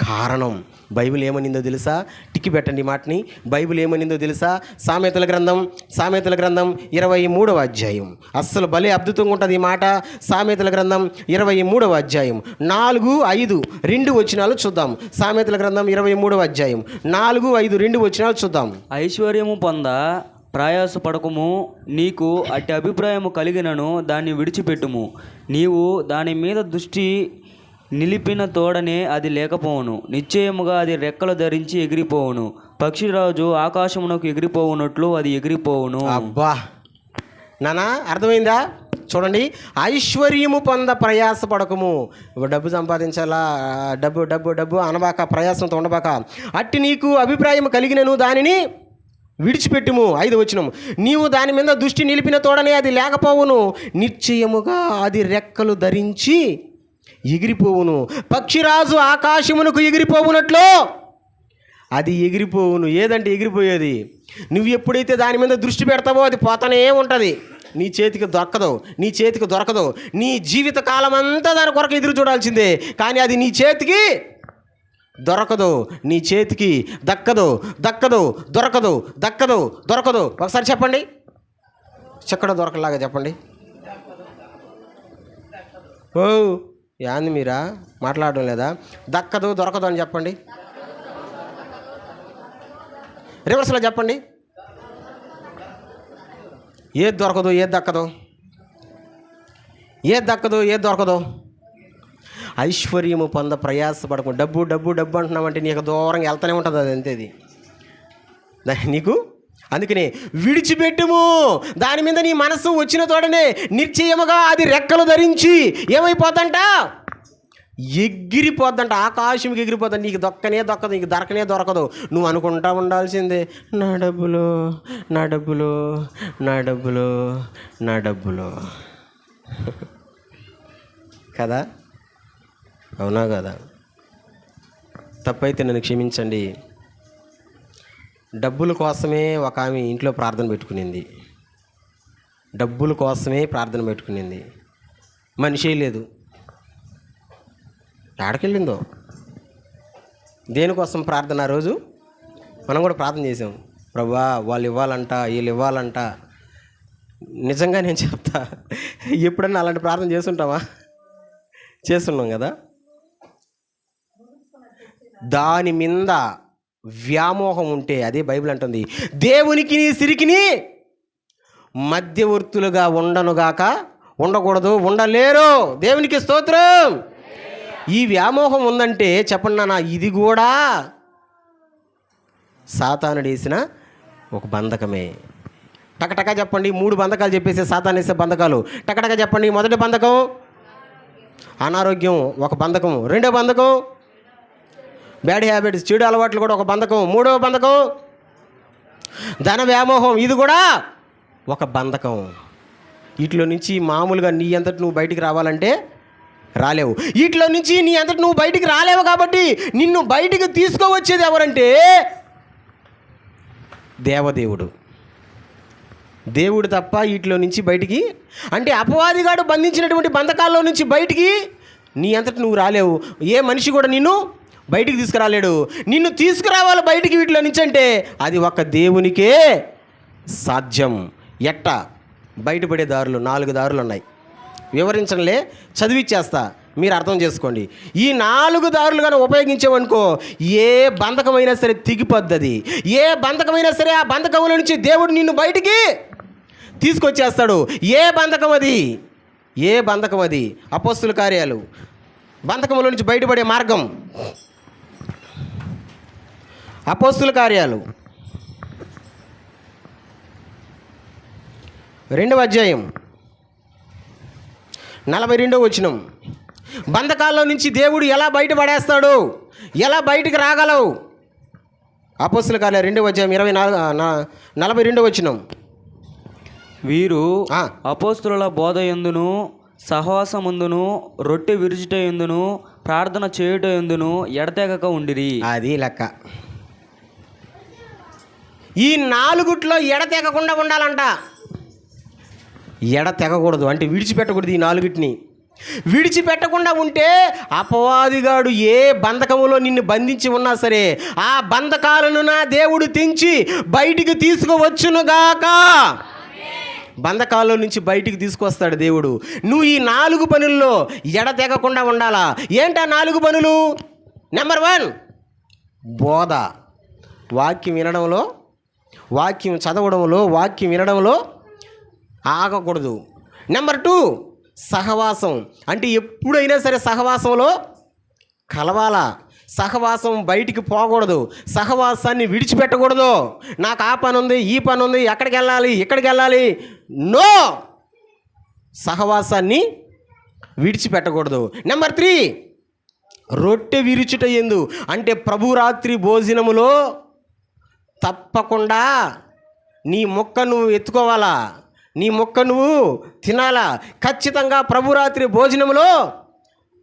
కారణం. బైబిల్ ఏమనిందో తెలుసా? టిక్కి పెట్టండి ఈ మాటని. బైబిల్ ఏమనిందో తెలుసా? సామెతల గ్రంథం 23వ అధ్యాయం. అస్సలు భలే అద్భుతంగా ఉంటుంది ఈ మాట. సామెతల గ్రంథం 23వ అధ్యాయం 4, 5, 2 వచనాలు చూద్దాం. సామెతల గ్రంథం 23వ అధ్యాయం 4, 5, 2 వచనాలు చూద్దాం. ఐశ్వర్యము పొంద ప్రయాసపడకము, నీకు అట్టి అభిప్రాయము కలిగినను దాన్ని విడిచిపెట్టుము. నీవు దాని మీద దృష్టి నిలిపిన తోడనే అది లేకపోవును, నిశ్చయముగా అది రెక్కలు ధరించి ఎగిరిపోవును. పక్షిరాజు ఆకాశమునకు ఎగిరిపోవునట్లు అది ఎగిరిపోవును. అబ్బా నానా, అర్థమైందా? చూడండి, ఐశ్వర్యము పొంద ప్రయాసపడకము. డబ్బు సంపాదించాలా, డబ్బు డబ్బు డబ్బు అనబాక, ప్రయాసంతో ఉండబాక. అట్టి నీకు అభిప్రాయం కలిగినను దానిని విడిచిపెట్టుము. 5వ వచనం, నీవు దాని మీద దృష్టి నిలిపిన తోడనే అది లేకపోవును, నిశ్చయముగా అది రెక్కలు ధరించి ఎగిరిపోవును. పక్షిరాజు ఆకాశమునకు ఎగిరిపోవునట్లు అది ఎగిరిపోవును. ఏదంటే ఎగిరిపోయేది? నువ్వు ఎప్పుడైతే దాని మీద దృష్టి పెడతావో అది పోతానే ఉంటుంది. నీ చేతికి దొరకదు. నీ జీవిత కాలం అంతా దాని కొరకు ఎదురు చూడాల్సిందే. కానీ అది నీ చేతికి దొరకదు, నీ చేతికి దక్కదు. ఒకసారి చెప్పండి, చెక్కడ దొరకలాగా చెప్పండి. ఓ యాంది మీరా మాట్లాడడం లేదా? దొరకదు అని చెప్పండి. రివర్స్లో చెప్పండి. ఏది దొరకదు, ఏది దొరకదు. ఐశ్వర్యము పొంద ప్రయాసపడకుండా, డబ్బు అంటున్నామంటే నీకు దూరంగా వెళ్తూనే ఉంటుంది. అది అంతేది నీకు. అందుకని విడిచిపెట్టుము. దాని మీద నీ మనస్సు వచ్చిన తోడనే నిశ్చయముగా అది రెక్కలు ధరించి ఏమైపోద్దంట? ఎగిరిపోద్దంట, ఆకాశంకి ఎగిరిపోద్దంట. నీకు దొరకదు, నీకు దొరకదు. నువ్వు అనుకుంటా ఉండాల్సిందే, నా డబ్బులు కదా? అవునా కదా? తప్పైతే నన్ను క్షమించండి. డబ్బుల కోసమే ఒక ఆమె ఇంట్లో ప్రార్థన పెట్టుకునింది. మనిషే లేదు. ఎక్కడికెళ్ళిందో? దేనికోసం ప్రార్థన? ఆ రోజు మనం కూడా ప్రార్థన చేసాం. ప్రభువా వాళ్ళు ఇవ్వాలంట, వీళ్ళు ఇవ్వాలంట. నిజంగా నేను చెప్తా, ఎప్పుడన్నా అలాంటి ప్రార్థన చేస్తున్నాం కదా. దాని మీద వ్యామోహం ఉంటే, అదే బైబిల్ అంటుంది, దేవునికి నీ సిరికిని మధ్యవర్తులుగా ఉండకూడదు, ఉండలేరు. దేవునికి స్తోత్రం. ఈ వ్యామోహం ఉందంటే చెప్పండి నాన్న, ఇది కూడా సాతానుడు వేసిన ఒక బంధకమే. టకటకా చెప్పండి. 3 బంధకాలు చెప్పేసి సాతాను వేసే బంధకాలు. టకటకా చెప్పండి. మొదటి బంధకం అనారోగ్యం, ఒక బంధకం. రెండో బంధకం బ్యాడ్ హ్యాబిట్స్, చెడు అలవాట్లు, కూడా ఒక బంధకం. 3వ బంధకం ధన వ్యామోహం, ఇది కూడా ఒక బంధకం. వీటిలో నుంచి మామూలుగా నీ అంతటి నువ్వు బయటికి రావాలంటే రాలేవు. వీటిలో నుంచి నీ అంతటి నువ్వు బయటికి రాలేవు. కాబట్టి నిన్ను బయటికి తీసుకువచ్చేది ఎవరంటే దేవదేవుడు. దేవుడు తప్ప వీటిలో నుంచి బయటికి, అంటే అపవాదిగాడు బంధించినటువంటి బంధకాల్లో నుంచి బయటికి నీ అంతటి నువ్వు రాలేవు. ఏ మనిషి కూడా నిన్ను బయటికి తీసుకురాలేడు. నిన్ను తీసుకురావాలి బయటికి వీటిలో నుంచి అంటే అది ఒక్క దేవునికే సాధ్యం. ఎట్ట బయటపడే దారులు 4 దారులు ఉన్నాయి. వివరించడంలే, చదివిచ్చేస్తా, మీరు అర్థం చేసుకోండి. ఈ 4 దారులు కానీ ఉపయోగించామనుకో ఏ బంధకమైనా సరే తెగిపోద్ది. ఏ బంధకమైనా సరే ఆ బంధకముల నుంచి దేవుడు నిన్ను బయటికి తీసుకొచ్చేస్తాడు. ఏ బంధకం అది? ఏ బంధకం అది? అపోస్తుల కార్యాలు బంధకముల నుంచి బయటపడే మార్గం. అపోస్తుల కార్యాలు 2వ అధ్యాయం 42వ వచనం. బంధకాల్లో నుంచి దేవుడు ఎలా బయటపడేస్తాడు, ఎలా బయటికి రాగలవు? అపోస్తుల కార్యాలు 2వ అధ్యాయం 42వ వచనం. వీరు అపోస్తుల బోధ యందును సహవాసమందును రొట్టె విరుచుట యందును ప్రార్థన చేయుట యందును ఎడతెగక ఉండిరి. అది లెక్క. ఈ 4 ఎడతెగకుండా ఉండాలంట. ఎడతెగకూడదు అంటే విడిచిపెట్టకూడదు. ఈ 4 విడిచిపెట్టకుండా ఉంటే అపవాదిగాడు ఏ బంధకములో నిన్ను బంధించి ఉన్నా సరే ఆ బంధకాలను నా దేవుడు తెంచి బయటికి తీసుకువచ్చునుగాక. బంధకాల్లో నుంచి బయటికి తీసుకొస్తాడు దేవుడు. నువ్వు ఈ 4 పనుల్లో ఎడతెగకుండా ఉండాలా. ఏంటా 4 పనులు? నెంబర్ 1 బోధ, వాక్యం వినడంలో, వాక్యం చదవడంలో, వాక్యం వినడంలో ఆగకూడదు. నెంబర్ 2 సహవాసం, అంటే ఎప్పుడైనా సరే సహవాసంలో కలవాలా. సహవాసం బయటికి పోకూడదు. సహవాసాన్ని విడిచిపెట్టకూడదు. నాకు ఆ పని ఉంది, ఈ పని ఉంది, ఎక్కడికి వెళ్ళాలి, ఇక్కడికి వెళ్ళాలి, నో, సహవాసాన్ని విడిచిపెట్టకూడదు. నెంబర్ 3 రొట్టె విరుచుట యందు, అంటే ప్రభురాత్రి భోజనములో తప్పకుండా నీ మొక్క నువ్వు ఎత్తుకోవాలా, నీ మొక్క నువ్వు తినాలా. ఖచ్చితంగా ప్రభురాత్రి భోజనంలో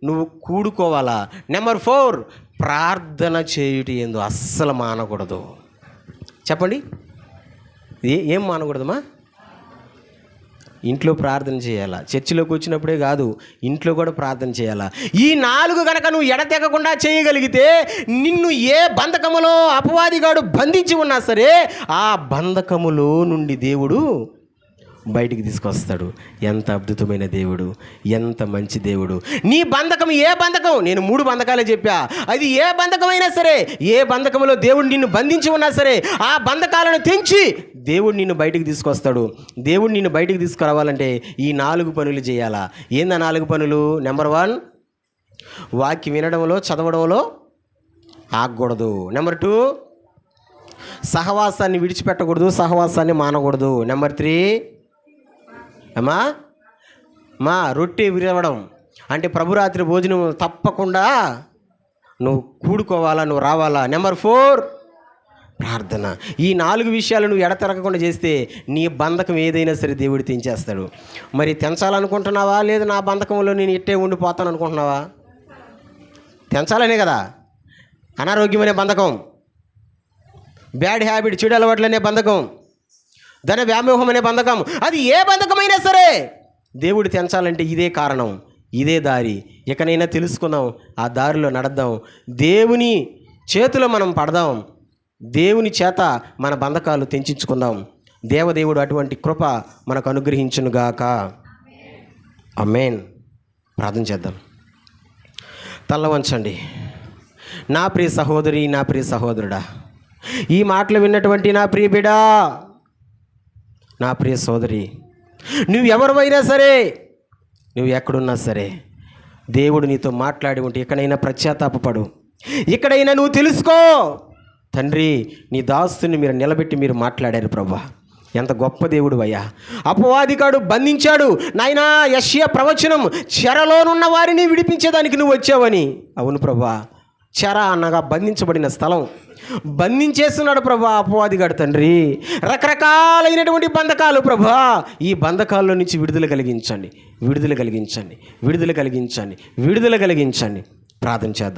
నువ్వు కూడుకోవాలా. నెంబర్ 4 ప్రార్థన చేయుట యందు అస్సలు మానకూడదు. చెప్పండి, ఏం మానకూడదమ్మా? ఇంట్లో ప్రార్థన చేయాలా. చర్చిలోకి వచ్చినప్పుడే కాదు, ఇంట్లో కూడా ప్రార్థన చేయాలా. ఈ 4 కనుక నువ్వు ఎడతెగకుండా చేయగలిగితే నిన్ను ఏ బంధకములో అపవాదిగాడు బంధించి ఉన్నా సరే ఆ బంధకములో నుండి దేవుడు బయటికి తీసుకొస్తాడు. ఎంత అద్భుతమైన దేవుడు, ఎంత మంచి దేవుడు. నీ బంధకం ఏ బంధకం? నేను 3 బంధకాలే చెప్పా. అది ఏ బంధకమైనా సరే, ఏ బంధకములో దేవుడు నిన్ను బంధించి ఉన్నా సరే ఆ బంధకాలను తెంచి దేవుడు నిన్ను బయటికి తీసుకొస్తాడు. దేవుడు నిన్ను బయటికి తీసుకురావాలంటే ఈ 4 పనులు చేయాలా. ఏందా 4 పనులు? నెంబర్ 1 వాక్యం వినడంలో, చదవడంలో ఆగకూడదు. నెంబర్ 2 సహవాసాన్ని విడిచిపెట్టకూడదు, సహవాసాన్ని మానకూడదు. నెంబర్ 3 రొట్టె విరవడం, అంటే ప్రభురాత్రి భోజనం తప్పకుండా నువ్వు కూడుకోవాలా, నువ్వు రావాలా. నెంబర్ 4 ప్రార్థన. ఈ 4 విషయాలు నువ్వు ఎడతెరగకుండా చేస్తే నీ బంధకం ఏదైనా సరే దేవుడు తెంచేస్తాడు. మరి తెంచాలనుకుంటున్నావా, లేదా నా బంధకంలో నేను ఇట్టే ఉండిపోతాను అనుకుంటున్నావా? తెంచాలనే కదా. అనారోగ్యం అనే బంధకం, బ్యాడ్ హ్యాబిట్, చెడు అలవాట్లు అనే బంధకం, ధన వ్యామోహం అనే బంధకం, అది ఏ బంధకమైనా సరే దేవుడు తెంచాలంటే ఇదే కారణం, ఇదే దారి. ఇకనైనా తెలుసుకుందాం, ఆ దారిలో నడద్దాం, దేవుని చేతిలో మనం పడదాం, దేవుని చేత మన బంధకాలు తెంచుకుందాం. దేవదేవుడు అటువంటి కృప మనకు అనుగ్రహించునుగాక. ఆమేన్. ప్రార్థన చేద్దాం. తల్ల వంచండి. నా ప్రియ సహోదరి, నా ప్రియ సహోదరుడా, ఈ మాటలు విన్నటువంటి నా ప్రియ బిడా, నా ప్రియ సోదరి, నువ్వు ఎవరివైనా సరే, నువ్వు ఎక్కడున్నా సరే, దేవుడు నీతో మాట్లాడి ఉంటే ఇక్కడైనా పశ్చాత్తాపపడు. ఇక్కడైనా నువ్వు తెలుసుకో, తండ్రి నీ దాస్తుని మీరు నిలబెట్టి మీరు మాట్లాడారు ప్రభా, ఎంత గొప్ప దేవుడు అయ్యా. అపవాదిగాడు బంధించాడు నాయనా. యెషయా ప్రవచనం, చెరలోనున్న వారిని విడిపించేదానికి నువ్వు వచ్చావని. అవును ప్రభా, చెర అనగా బంధించబడిన స్థలం, బంధించేస్తున్నాడు ప్రభా అపవాదిగాడు తండ్రి. రకరకాలైనటువంటి బంధకాలు ప్రభా, ఈ బంధకాల్లో నుంచి విడుదల కలిగించండి, విడుదల కలిగించండి, విడుదల కలిగించండి, విడుదల కలిగించండి. ప్రార్థన చేద్దాం.